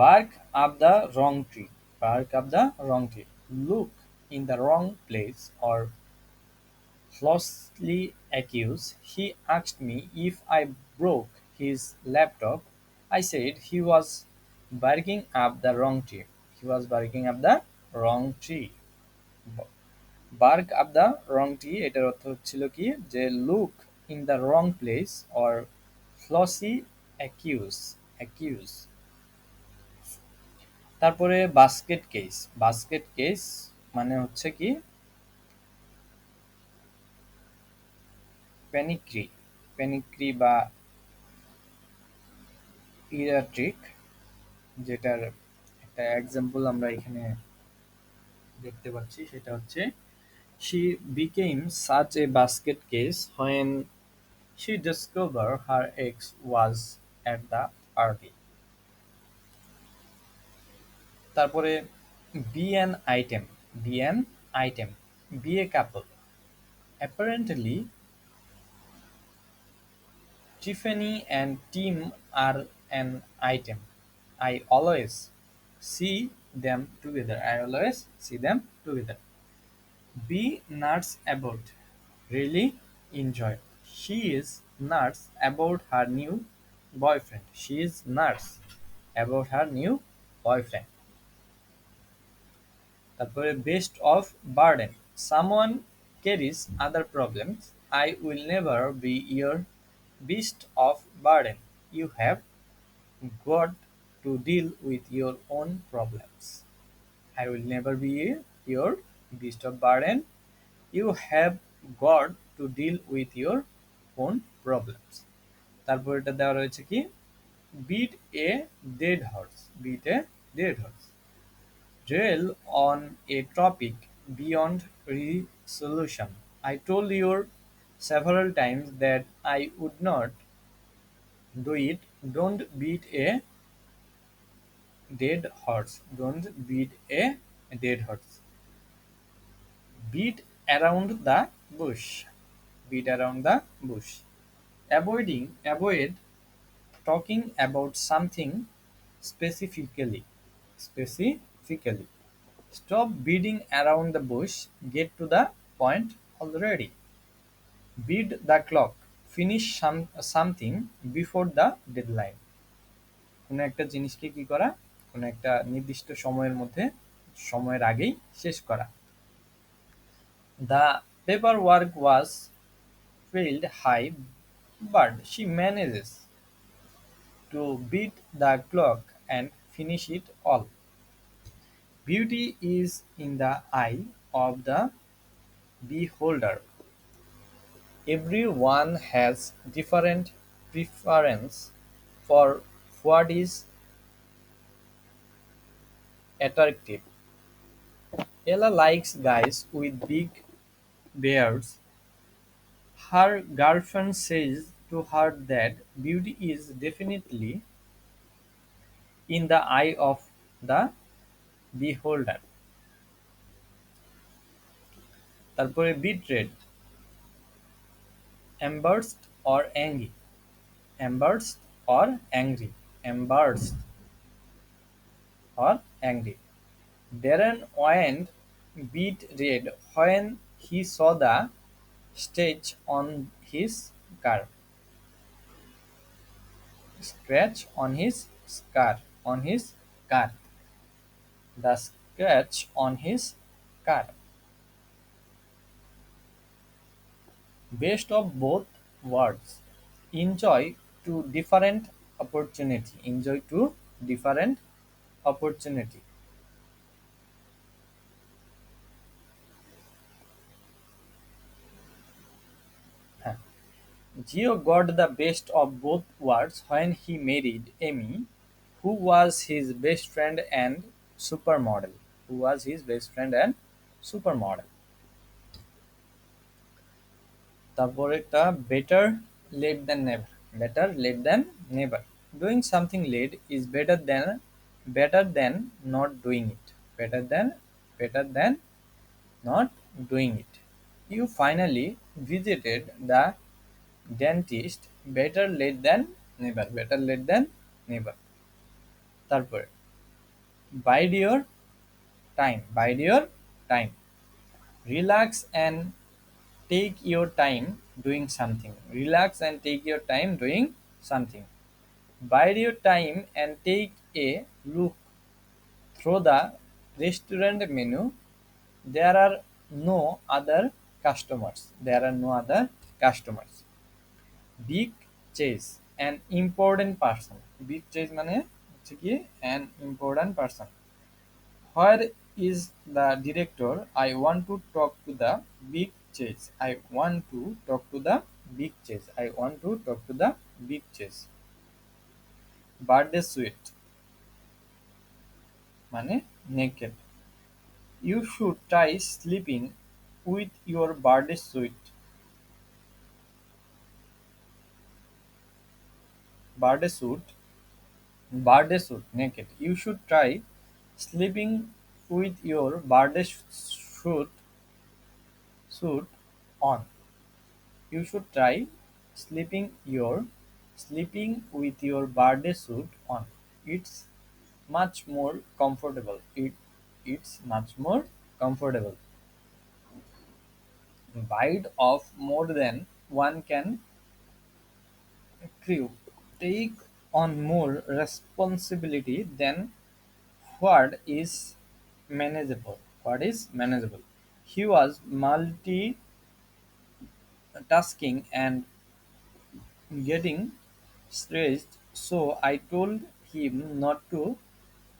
Bark up the wrong tree. Bark up the wrong tree. Look in the wrong place or falsely accuse. He asked me if I broke his laptop. I said he was barking up the wrong tree. He was barking up the wrong tree. Bark up the wrong tree এটার অর্থ হচ্ছিল কি যে look in the wrong place or flossy accuse. তারপরে basket case মানে হচ্ছে কি প্যানিক্রি বা ইরাট্রিক, যেটার একটা এক্সাম্পল আমরা এখানে দেখতে পাচ্ছি সেটা হচ্ছে she became such a basket case when she discovered her ex was at the party. তারপরে be an item be a couple. Apparently Tiffany and Tim are an item. I always see them together. Be nuts about. Really enjoy. She is nuts about her new boyfriend. She is nuts about her new boyfriend. তারপরে beast of burden, someone carries other problems, I will never be your beast of burden, you have got to deal with your own problems. I will never be your beast of burden, you have got to deal with your own problems. তারপর এটা দেওয়া রয়েছে কি, beat a dead horse, beat a dead horse, dwell on a topic beyond resolution. I told you several times that I would not do it. Don't beat a dead horse. Don't beat a dead horse. Beat around the bush. Beat around the bush. Avoid talking about something specifically. Specifically. Stop beating around the bush. Get to the point already. Beat the clock. Finish something before the deadline. কোনো একটা জিনিসকে কি করা, কোনো একটা নির্দিষ্ট সময়ের মধ্যে, সময়ের আগেই শেষ করা। The paperwork was piled high, but she manages to beat the clock and finish it all. Beauty is in the eye of the beholder. Everyone has different preference for what is attractive. Ella likes guys with big beards. Her girlfriend says to her that beauty is definitely in the eye of the beholder. তারপরে betrayed, embarrassed or angry, embarrassed or angry, embarrassed or angry. Darren went beat red when he saw the stitch on his car. Scratch on his car. On his car. The scratch on his car. Best of both worlds. Enjoy to different opportunity. Enjoy to different opportunity. হ্যাঁ। Geo got the best of both worlds when he married Amy, who was his best friend and supermodel. Who was his best friend and supermodel. তারপরেরটা better late than never. Better late than never. Doing something late is better than not doing it. Better than not doing it. You finally visited the dentist. Better late than never. Better late than never. তারপরে bide your time. Bide your time. Relax and take your time doing something. Relax and take your time doing something. Bide your time and take a look through the restaurant menu. There are no other customers. There are no other customers. Big chase, an important person. Big chase মানে হচ্ছে কি an important person. Where is the director? I want to talk to the big chase. I want to talk to the big chase. I want to talk to the big chase. Birthday suite মানে naked. You should try sleeping with your birthday suit. Birthday suit. Birthday suit naked. You should try sleeping with your birthday suit on. You should try sleeping with your birthday suit on. It's much more comfortable. It's much more comfortable. Bite off more than one can crew. Take on more responsibility than what is manageable. What is manageable? He was multitasking and getting stressed, so I told him not to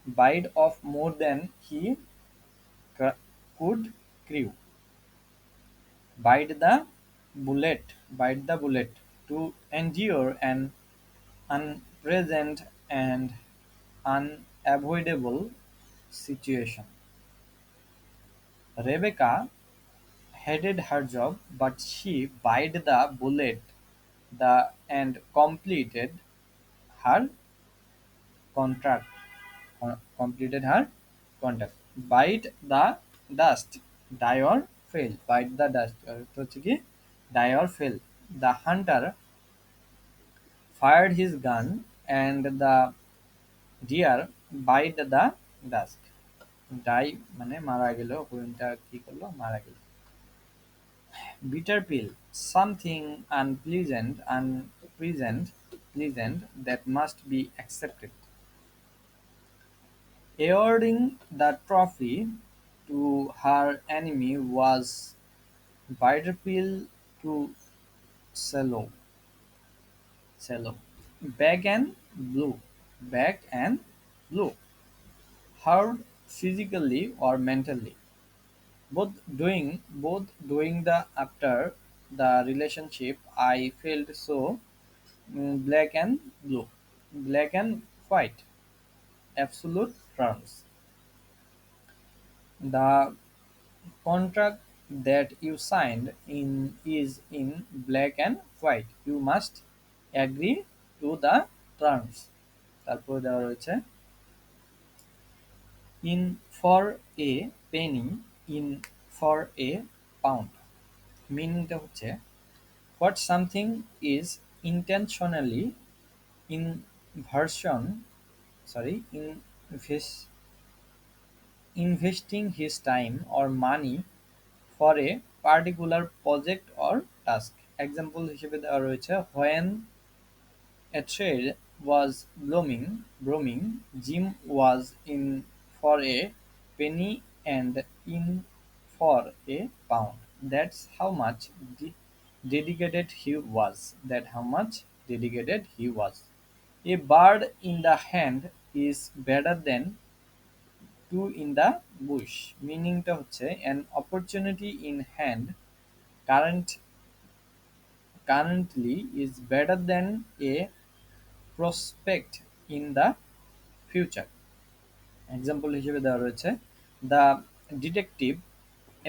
bite off more than he c- could chew. Bite the bullet to endure an unpleasant and unavoidable situation. Rebecca hated her job, but she bit the bullet and completed her contract. Completed her contract. Bite the dust, die or fail. Bite the dust. অর্থ হচ্ছে কি die or fail. The hunter fired his gun, and the deer bite the dust. Die মানে মারা গেল, হরিণটা কি করলো, মারা গেল। Bitter pill, something pleasant that must be accepted. Awarding the trophy to her enemy was bitter pill to swallow. Swallow. Back and blue. Back and blue. Hurt physically or mentally. Both doing the after the relationship, I felt so black and blue, black and white, absolute terms. The contract that you signed in is in black and white. You must agree to the terms. তারপর দেওয়া রয়েছে in for a penny, in for a pound. মিনিংটা হচ্ছে what something is intentionally inversion sorry investing his time or money for a particular project or task. Example হিসেবে দেওয়া রয়েছে when a trade was blooming, Jim was in for a penny and in for a pound. That's how much dedicated he was. That how much dedicated he was. A bird in the hand is better than two in the bush. মিনিংটা হচ্ছে an opportunity in hand currently is better than a prospect in the future. Example হিসেবে দেওয়া রয়েছে the detective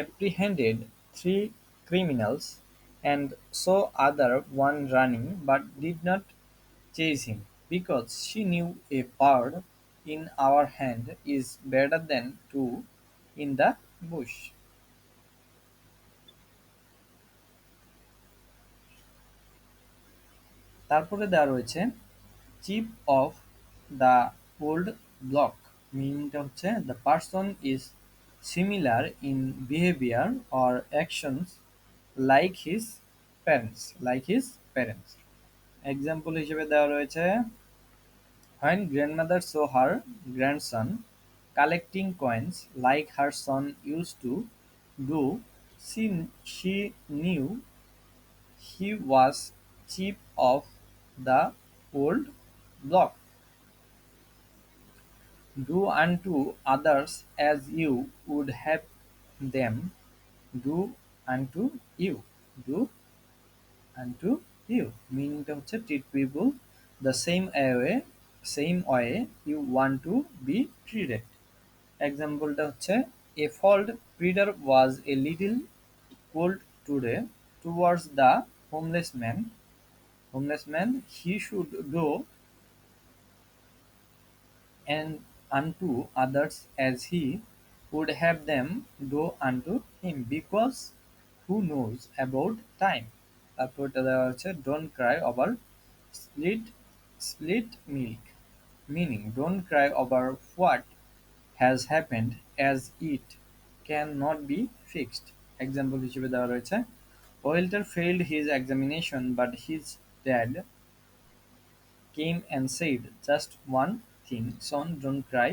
apprehended three criminals and saw other one running but did not chase him because she knew a bird in our hand is better than two in the bush. তারপরে দেওয়া রয়েছে chip of the old block. মিনিংটা হচ্ছে the person is similar in behaviour or actions like his parents. Example হিসেবে দেওয়া রয়েছে when grandmother saw her grandson collecting coins like her son used to do, she knew he was chief of the old block. Do unto others as you would have them do unto you. Do unto you. Meaningটা হচ্ছে treat people the same way you want to be treated. এক্সাম্পলটা হচ্ছে a fault breeder was a little cold today towards the homeless man. He should do and unto others as he would have them do unto him because who knows about time. তারপরটা দেওয়া হচ্ছে don't cry over split split milk, meaning don't cry over what has happened as it cannot be fixed. Example হিসেবে দেওয়া রয়েছে Walter failed his examination but his dad came and said just one thing, son, don't cry.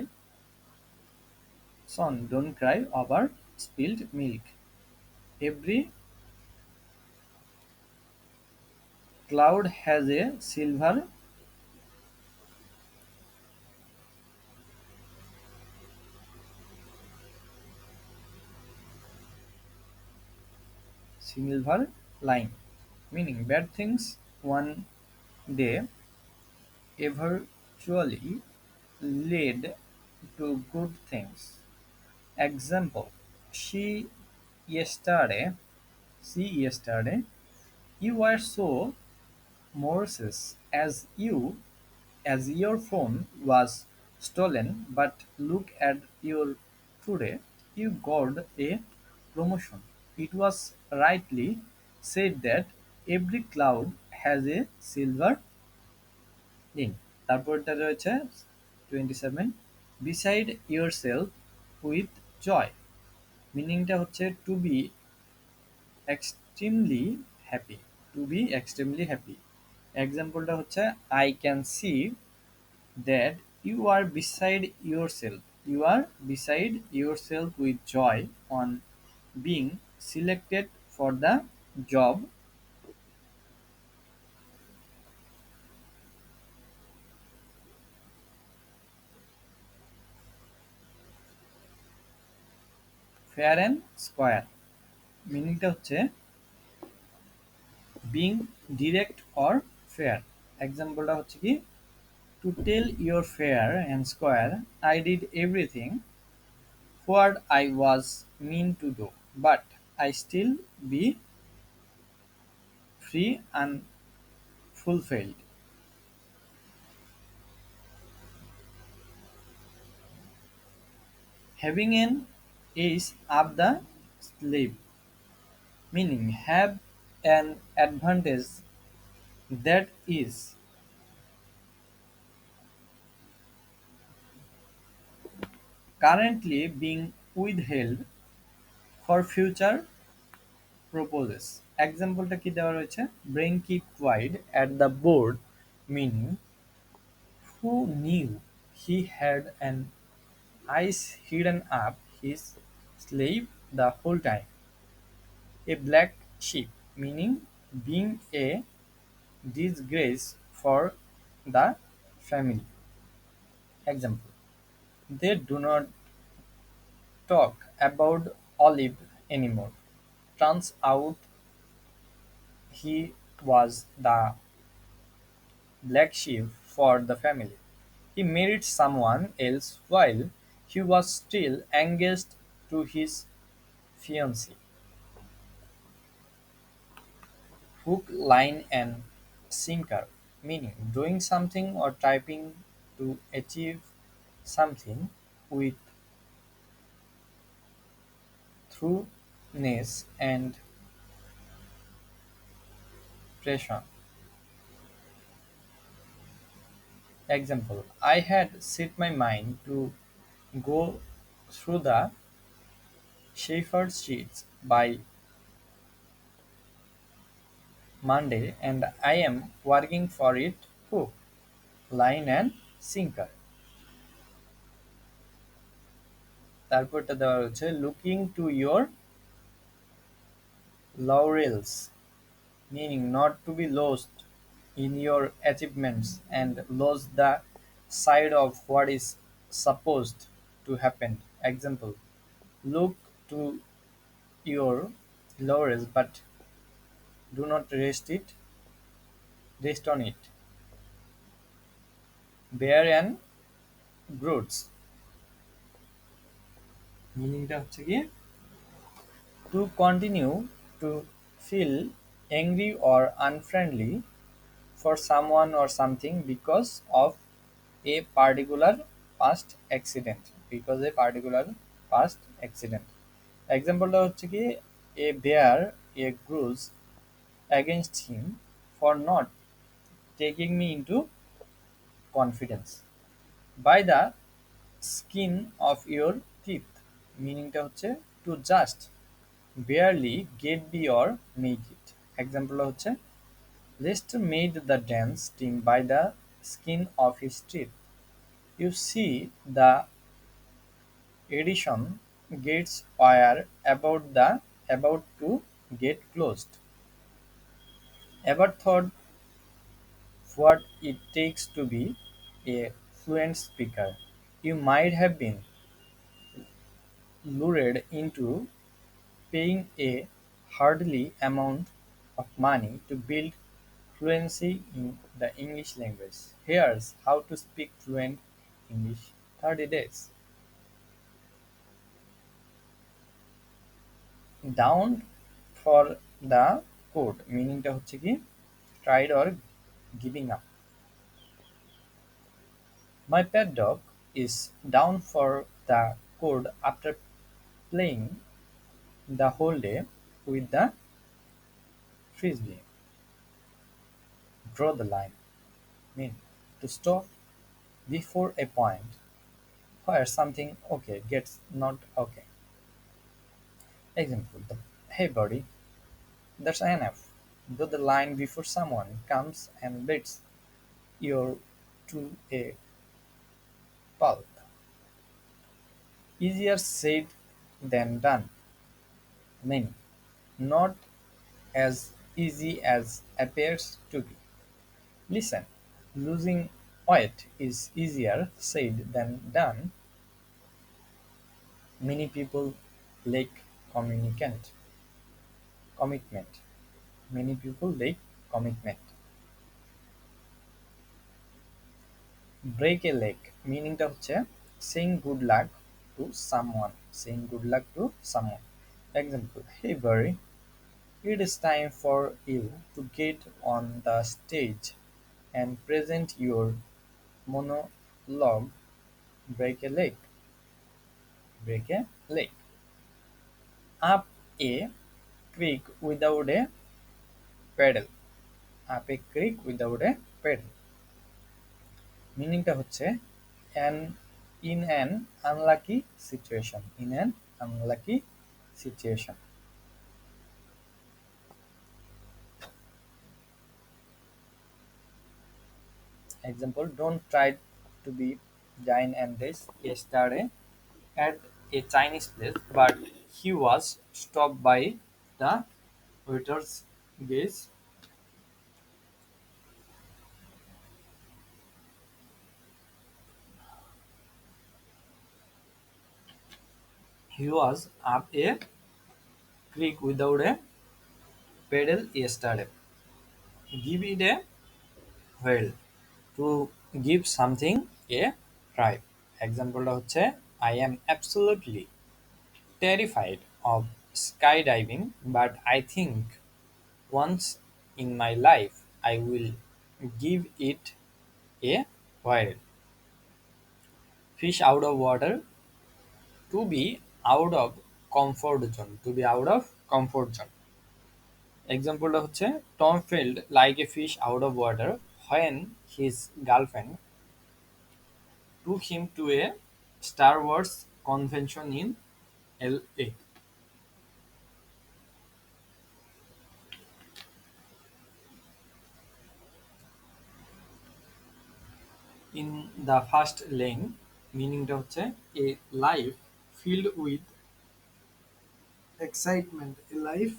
Son, don't cry over spilled milk. Every cloud has a silver line, meaning bad things one day eventually lead to good things. Example: She yesterday, see yesterday, you were so malicious as your phone was stolen, but look at your today, you got a promotion. It was rightly said that every cloud has a silver lining. তারপরটা রয়েছে 27 beside yourself with joy, মিনিংটা হচ্ছে extremely happy to be extremely happy. এক্সাম্পলটা হচ্ছে I can see that you are beside yourself with joy on being selected for the job fair and square, মিনিংটা হচ্ছে being direct or fair. এক্সাম্পলটা হচ্ছে কি to tell your fair and square I did everything what I was meant to do, but I still be free and fulfilled. Having an ace up the sleeve, meaning have an advantage that is currently being withheld for future purposes. এক্সাম্পলটা কি দেওয়া রয়েছে brain keep quiet at the board, meaning who knew he had an ice hidden up his sleeve the whole time. A black sheep, meaning being a disgrace for the family. Example: They do not talk about Olive anymore. Turns out he was the black sheep for the family. He married someone else while he was still engaged to his fiancée. Hook, line, and sinker, meaning doing something or typing to achieve something with thoroughness and precision. Example: I had set my mind to go through the Shepherd's sheets by Monday and I am working for it. Hook, line, and sinker. তারপরটা দেওয়া রয়েছে looking to your laurels, meaning not to be lost in your achievements and lose the sight of what is supposed to happen. Example: Look to your laurels, but do not rest on it. Bear and broods, মিনিংটা হচ্ছে কি to continue to feel angry or unfriendly for someone or something a particular past accident. এক্সাম্পলটা হচ্ছে কি a bear a grudge against him for not taking me into confidence. By the skin of your teeth, মিনিংটা হচ্ছে to just barely get be or make it. এক্সাম্পলটা হচ্ছে Lester made the dance team by the skin of his teeth. You see the edition gates were about to get closed. Ever thought what it takes to be a fluent speaker? You might have been lured into paying a hardly amount of money to build fluency in the English language. Here's how to speak fluent English 30 days. Down for the code meaningটা হচ্ছে কি tried or giving up. My pet dog is down for the code after playing the whole day with the frisbee. Draw the line mean to stop before a point where something okay gets not okay. Example: hey buddy, that's enough. Draw the line before someone comes and beats you to a pulp. Easier said than done. Meaning, not as easy as appears to be. Listen, losing weight is easier said than done. Many people lack commitment. Many people lack commitment. Break a leg meaningটা হচ্ছে saying good luck to someone. Saying good luck to someone. Example: hey buddy, it is time for you to get on the stage and present your monologue. Break a leg. Break a leg. Up a creek without a paddle. Up a creek without a paddle. মিনিংটা হচ্ছে an in an unlucky situation. In an unlucky situation. Example: don't try to be Jane and this yesterday at a Chinese place, but he was stopped by the waiter's gaze. He was up a creek without a paddle yesterday. Give it a whirl. To give something a try. এক্সাম্পলটা হচ্ছে I am absolutely terrified of skydiving, but I think once in my life I will give it a whirl. Fish out of water. To be out of comfort zone. To be out of comfort zone. এক্সাম্পলটা হচ্ছে Tom felt like a fish out of water when his girlfriend took him to a Star Wars convention in LA. In the first lane meaningটা হচ্ছে a life filled with excitement. A life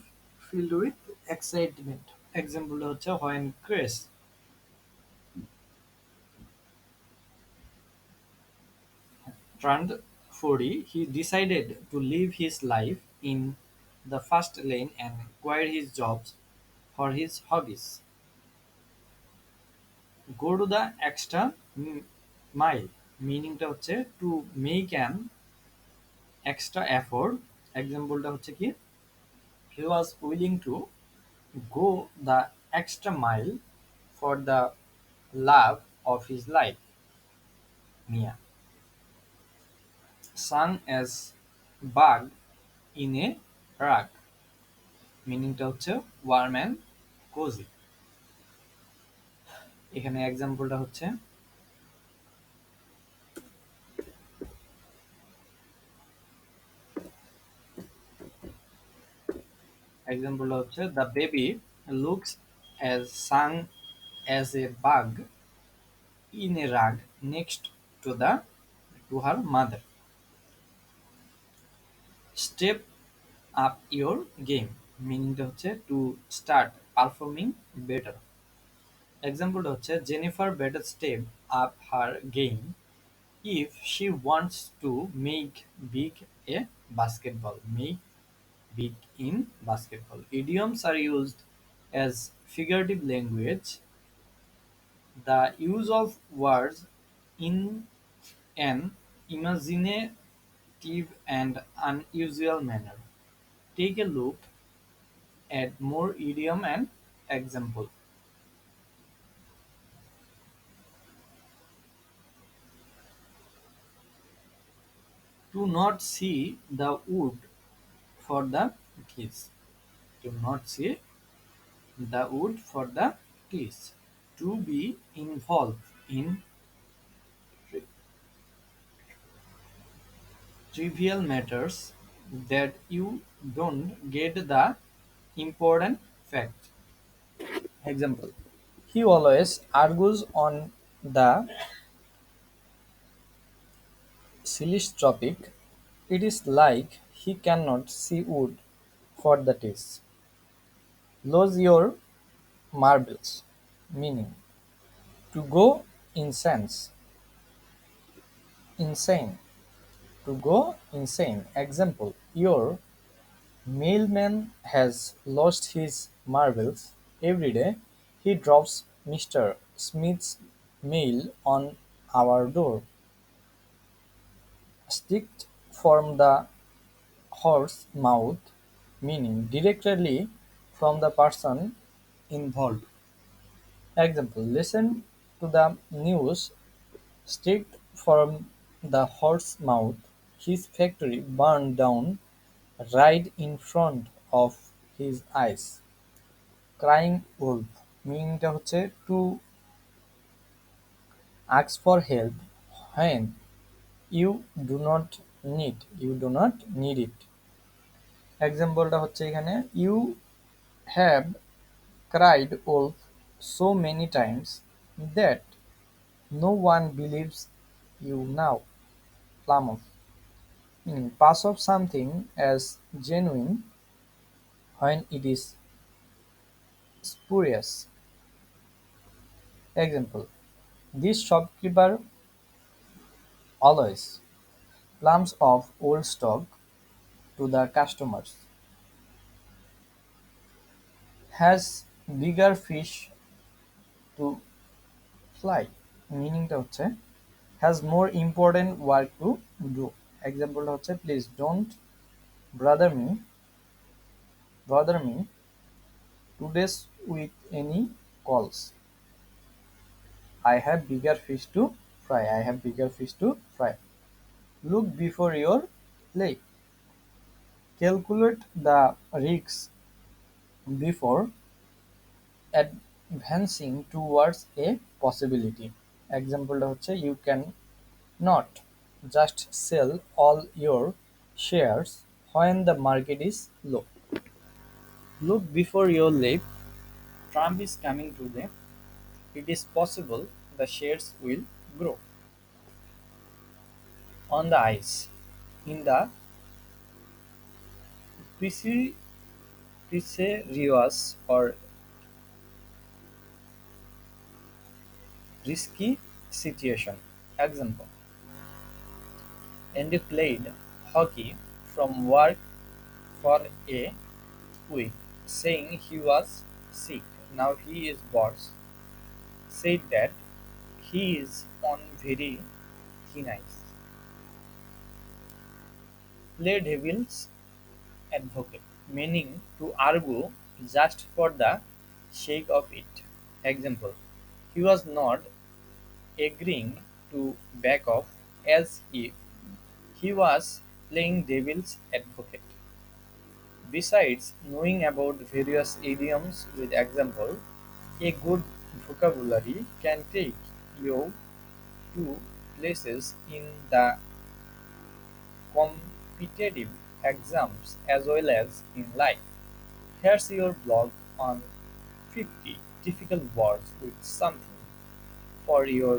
filled with excitement. এক্সাম্পলটা হচ্ছে when Chris turned 40, he decided to live his life in the first lane and quit his jobs for his hobbies. Go to the extra mile meaningটা হচ্ছে to make an extra effort. এক্সাম্পলটা হচ্ছে কি he was willing to go the extra mile for the love of his life. Mia sung as bug in a rug meaningটা হচ্ছে warm and cozy. এখানে এক্সাম্পলটা হচ্ছে the baby looks as sung as a bug in a rug next to her mother. Step up your game মিনিংটা হচ্ছে to start performing better. এক্সাম্পলটা হচ্ছে Jennifer better step up her game if she wants to make big a basketball make big in basketball. Idioms are used as figurative language. The use of words in an imaginative and unusual manner. Take a look at more idiom and example. To not see the wood for the trees. To not see the wood for the trees. To be involved in trivial matters that you don't get the important fact. Example: he always argues on the silliest topic. It is like he cannot see wood for the trees. Lose your marbles. Meaning to go insane. Insane. To go insane. Example: your mailman has lost his marbles. Every day he drops Mr. Smith's mail on our door. Stick from the horse's mouth, meaning directly from the person involved. Example: listen to the news straight from the horse's mouth. His factory burned down right in front of his eyes. Crying wolf মিনিংটা হচ্ছে to ask for help when you do not need it. এক্সাম্পলটা হচ্ছে এখানে you have cried wolf so many times that no one believes you now. Plymouth meaning pass off something as genuine when it is spurious. Example: this shopkeeper always plums off old stock to the customers. Has bigger fish to fly মিনিংটা হচ্ছে has more important work to do. এক্সাম্পলটা হচ্ছে please don't brother me bother me today's with any calls. I have bigger fish to fry. I have bigger fish to fry. Look before your leap. Calculate the risks before advancing towards a possibility. এক্সাম্পলটা হচ্ছে you can not just sell all your shares when the market is low. Look before your leap. Trump is coming to the. It is possible the shares will grow. On the ice. In the precarious or risky situation. Example: Andy played hockey from work for a week, saying he was sick. Now he is boss. Said that he is on very thin ice. Play devil's advocate, meaning to argue just for the sake of it. Example: he was not agreeing to back off as if he was playing devil's advocate. Besides knowing about various idioms with example, a good vocabulary can take you to places in the competitive exams as well as in life. Here's your blog on 50 difficult words with something for your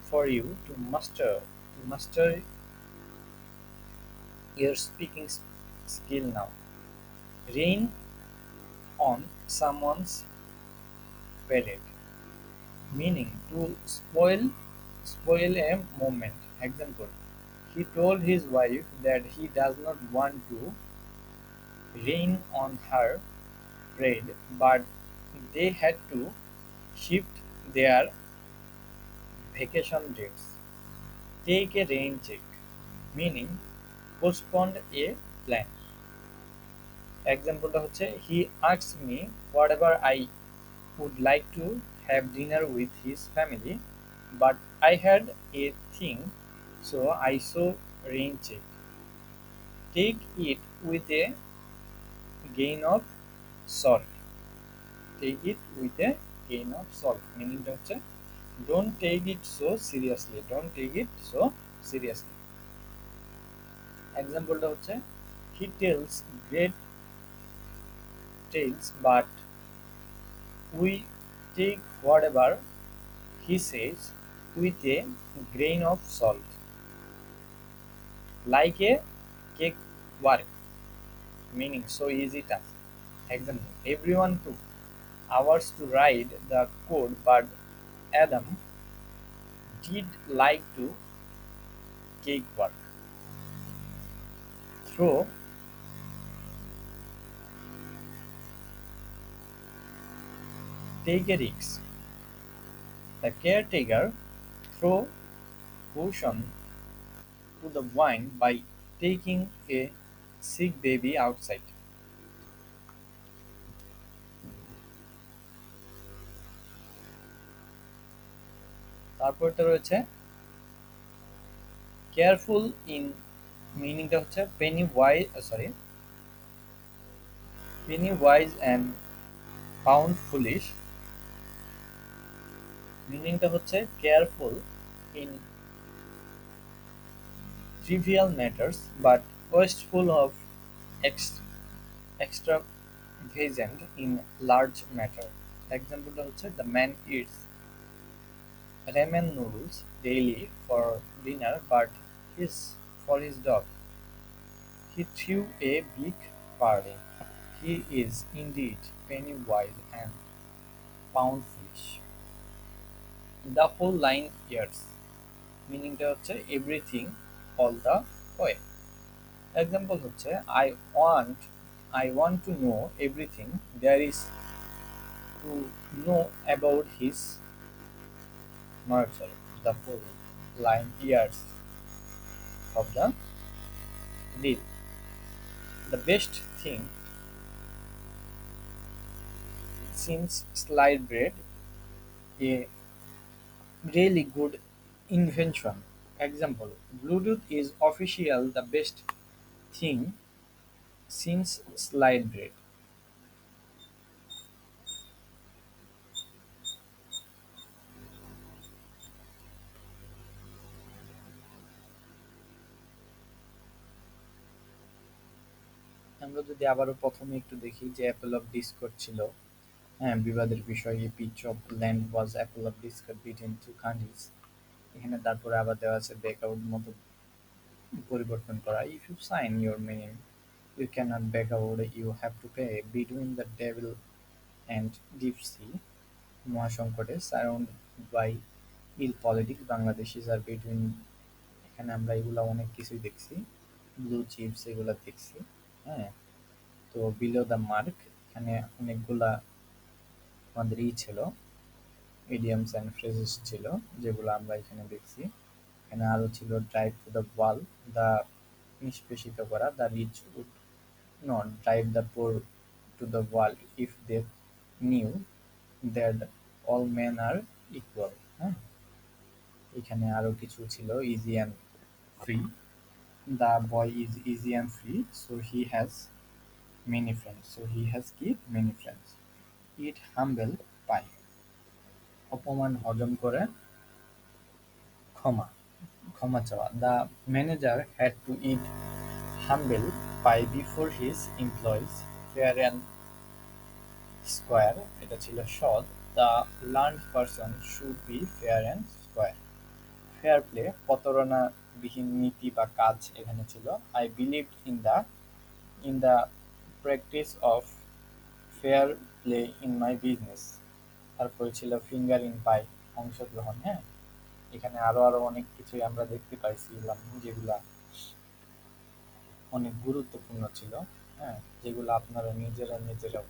for you to master your speaking skill now. Rain on someone's parade, meaning to spoil a moment. Example: he told his wife that he does not want to rain on her parade, but they had to shift their vacation dates. Take a rain check, meaning postponed a plan. এক্সাম্পলটা হচ্ছে he asked me whatever I would like to have dinner with his family, but I had a thing, so I saw rain check. Take it with a grain of salt. Take it with a grain of salt. মিনিংটা হচ্ছে don't take it so seriously. Don't take it so seriously. এক্সাম্পলটা হচ্ছে he tells great tales, but we take whatever he says with a grain of salt, like a cakewalk, meaning so easy task. Example: everyone took hours to write the code, but Adam did like to cakewalk. Throw take a risk. The caretaker threw caution to the wind by taking a sick baby outside. তারপরটা রয়েছে careful in, মিনিংটা হচ্ছে penny wise and pound foolish. মিনিংটা হচ্ছে careful in trivial matters but wasteful of ex- extravagant in large matter. এক্সাম্পলটা হচ্ছে the man eats ramen noodles daily for dinner, but his for his dog he threw a big party. He is indeed penny wise and pound foolish. The whole 9 years, মিনিংটা হচ্ছে everything all the way. Example হচ্ছে I want to know everything there is to know about his nurture. The whole 9 years of the deal. The best thing since slide bread, a really good invention. Example: Bluetooth is official the best thing since slide bread. আমরা যদি আবারও প্রথমে একটু দেখি যে Apple of Discord ছিল, হ্যাঁ, বিবাদের বিষয় এই piece of land was apple of discord between two countries. এখানে তারপরে আবার দেওয়া আছে ব্যাকআউট মতো পরিবর্তন করা। If you sign your meaning you cannot back out, you have to pay. Between the devil and deep sea, মহাসংকটে। Surround by ill politics, Bangladeshis are between. এখানে আমরা এগুলা অনেক কিছুই দেখছি, ব্লু চিপস এগুলা দেখছি। হ্যাঁ, তো বিলো দ্য মার্ক এখানে অনেকগুলা আমাদের ছিল, ইডিয়মস অ্যান্ড ফ্রেজেস ছিল, যেগুলো আমরা এখানে দেখছি। এখানে আরো ছিল drive to the wall, the নিষ্পেষিত করা, the rich would not drive the poor to the wall if they knew that all men are equal. হ্যাঁ, এখানে আরো কিছু ছিল, easy and free, the boy is easy and free, so he has many friends, so he has কি many friends. Eat humble pie, অপমান হজম করে ক্ষমা ক্ষমা চাওয়া। The manager had to eat humble pie before his employees. Fair and square, এটা ছিল সৎ। The learned person should be fair and square. Fair play, প্রতারণা বিহীন নীতি বা কাজ এখানে ছিল। I believe in the practice of fair play in my business. তারপরে ছিল ফিঙ্গার ইন পাই, অংশগ্রহণ। হ্যাঁ, এখানে আরো আরো অনেক কিছুই আমরা দেখতে পাইছিলাম যেগুলা অনেক গুরুত্বপূর্ণ ছিল। হ্যাঁ, যেগুলো আপনারা নিজেরা নিজেরা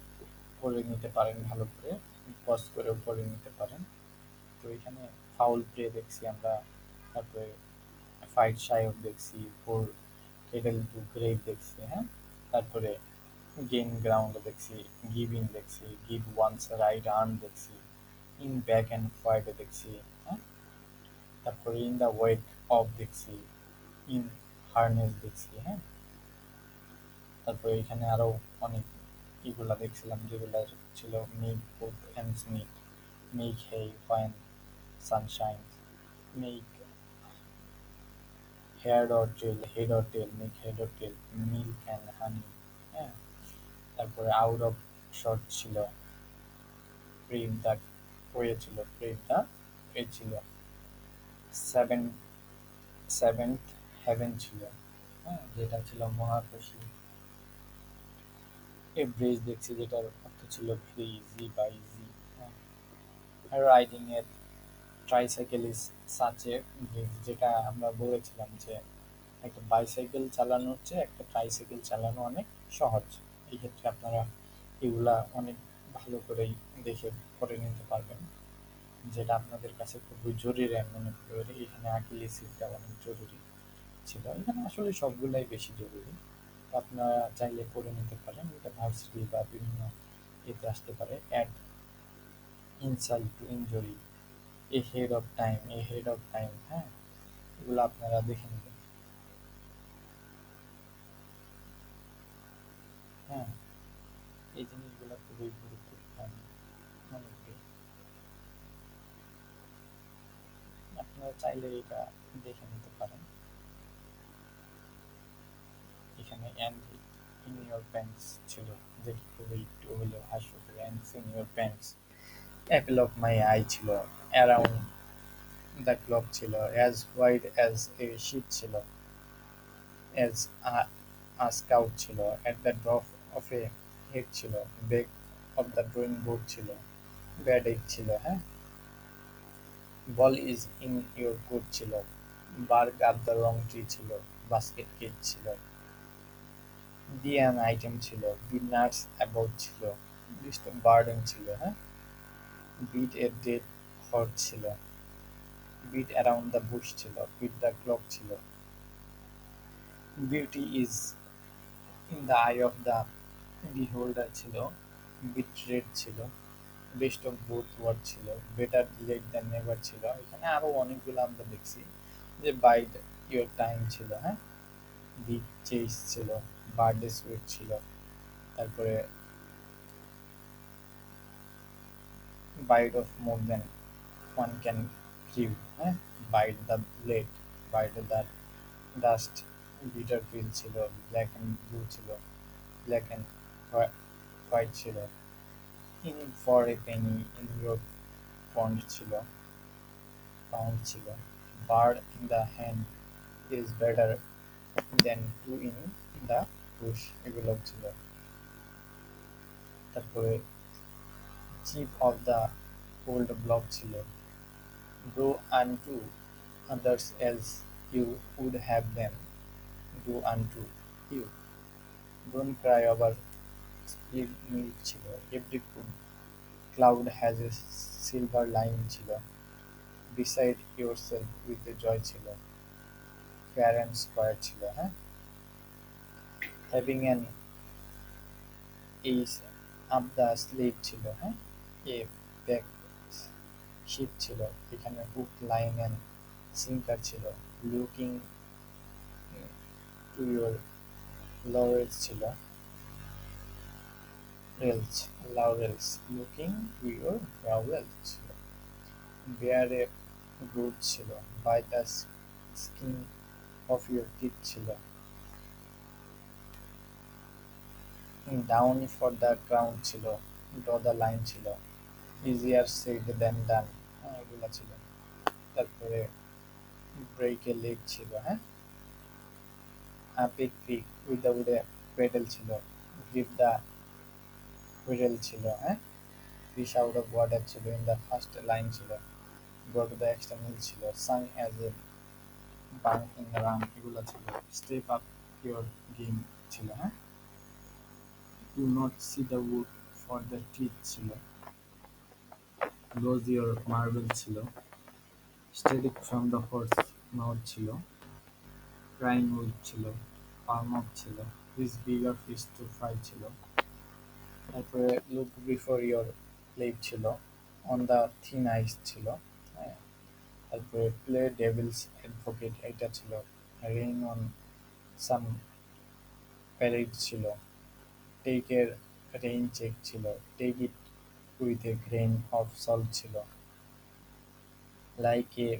করে নিতে পারেন, ভালো করে পজ করেও করে নিতে পারেন। তো এখানে ফাউল প্লে দেখছি আমরা, তারপরে ফাইট শায়ক দেখছি, ফোর কেডেল টু গ্রেভ দেখছি। হ্যাঁ, তারপরে গেইন গ্রাউন্ড দেখছি, গিভ ইন দেখছি, গিভ ওয়ান্স রাইট আর্ম দেখছি, ইন ব্যাক অ্যান্ড ফরওয়ার্ড দেখছি। হ্যাঁ, তারপরে ইন দ্য ওয়েক অফ দেখছি, ইন হারনেস দেখছি। হ্যাঁ, তারপরে এখানে আরো অনেক এগুলা দেখছিলাম যেগুলা ছিল make book and Smith, make hay when sunshine, make head or tail, make head or tail, milk and honey. হ্যাঁ, তারপরে আউট অফ শর্ট ছিল, প্রেম দ্য ওয়ে ছিল, প্রেম দ্য ওয়ে ছিল, সেভেন সেভেন্থ হেভেন ছিল। হ্যাঁ, যেটা ছিল মহাখুশি। এ ব্রিজ দেখছি যেটার অর্থ ছিল ভেরি ইজি বা ইজি। রাইডিং এর tricycle is such a bridge, যেটা আমরা বলেছিলাম যে একটা বাইসাইকেল চালানোর চেয়ে একটা ট্রাইসাইকেল চালানো অনেক সহজ। এই ক্ষেত্রে আপনারা এগুলা অনেক ভালো করেই দেখে করে নিতে পারবেন, যেটা আপনাদের কাছে খুবই জরুরি আমি মনে করি। এখানে আকিলিসিটা অনেক জরুরি ছিল, এখানে আসলে সবগুলাই বেশি জরুরি। তো আপনারা চাইলে করে নিতে পারেন, এটা ভার্সিটি বা বিভিন্ন এতে আসতে পারে। Add insult to injury, ahead of time. হ্যাঁ, এগুলো আপনারা দেখে নেবেন। হ্যাঁ, এই জিনিসগুলো খুবই গুরুত্বপূর্ণ আমি মনে করি। আপনারা চাইলে এটা দেখে নিতে পারেন। এখানে অ্যান্ড ইন ইউর প্যান্টস ছিল, যেটি খুবই একটু হলেও হাস্যকর। And in your pants, apple of my eye ছিল, অ্যারাউন্ড দ্য ক্লক ছিল, as wide as a sheet ছিল, অ্যাজ আ স্কাউট ছিল, at the drop of a head ছিল, back of the drawing board ছিল, ব্যাড এগ ছিল। হ্যাঁ, ball is in your court ছিল, bark up the wrong tree ছিল, basket cake ছিল, be an item ছিল, be nuts about ছিল, list of burden ছিল। হ্যাঁ, বিট এ ডেড হর্স ছিল, বিট অ্যারাউন্ড দ্য বুশ ছিল, বিট দ্য ক্লক ছিল, beauty is in the I of the বিহোল্ডার ছিল, বিট রেড ছিল, বেস্ট অফ বোথ ওয়ার্ল্ড ছিল, বেটার লেট দ্যান নেভার ছিল। এখানে আরো অনেকগুলো আমরা দেখছি যে বাইড ইউর টাইম ছিল। হ্যাঁ, দি চেস ছিল, বার্থডে সুইট ছিল, তারপরে bite off more than one can chew. হ্যাঁ, bite the blade, bite the dust, bitter pill ছিল, ব্ল্যাক অ্যান্ড ব্লু ছিল, ব্ল্যাক অ্যান্ড হোয়াইট ছিল, in for a penny, in your pond ছিল, pound ছিল, bird in the hand is better than two in the bush, এগুলো ছিল। তারপরে chip of the old block ছিল, do unto others else you would have them do unto you, don't cry over spilled milk ছিল, every cloud has a silver line ছিল, beside your self with a joy ছিল, fair and square ছিল। হ্যাঁ, having an ace up the sleeve ছিল। হ্যাঁ, a back ship ছিল, এখানে hook line and sinker ছিল, লুকিং টু ইউর লরেলস ছিল, rails laurels, looking to your laurels ছিল, বেয়ার এ গ্রুড ছিল, by the skin of your teeth ছিল, down for the crown ছিল, ড দ্য লাইন ছিল, easier said than done. এগুলা ছিল। তারপরে ব্রেক এ লেগ ছিল, হ্যাঁ। Up a creek without a paddle ছিল। গ্রিপ দ্য হুইরেল ছিল, হ্যাঁ। ফিশ আউট অফ ওয়াটার ছিল, ইন দ্য ফার্স্ট লাইন ছিল। Go to the extra mile ছিল, সাং অ্যাজ এ বাং ইন দ্য রান এগুলো ছিল। স্টেপ আপ ইউর গেম ছিল, হ্যাঁ। Do not see the wood for the teeth ছিল। Lose your marble ছিল। Steady from the horse mouth ছিল। Crying with ছিল। পালম আপ ছিল। Which bigger fish to fry ছিল। তারপরে লুক বিফোর ইয়োর লিভ ছিল। অন দ্য থিন আইস ছিল, হ্যাঁ। তারপরে প্লে ডেভিলস অ্যাডভোকেট এটা ছিল। রেইন অন সাম প্যারেড ছিল। টেক এর রেইন চেক ছিল। Take it with a grain of salt ছিল। Like a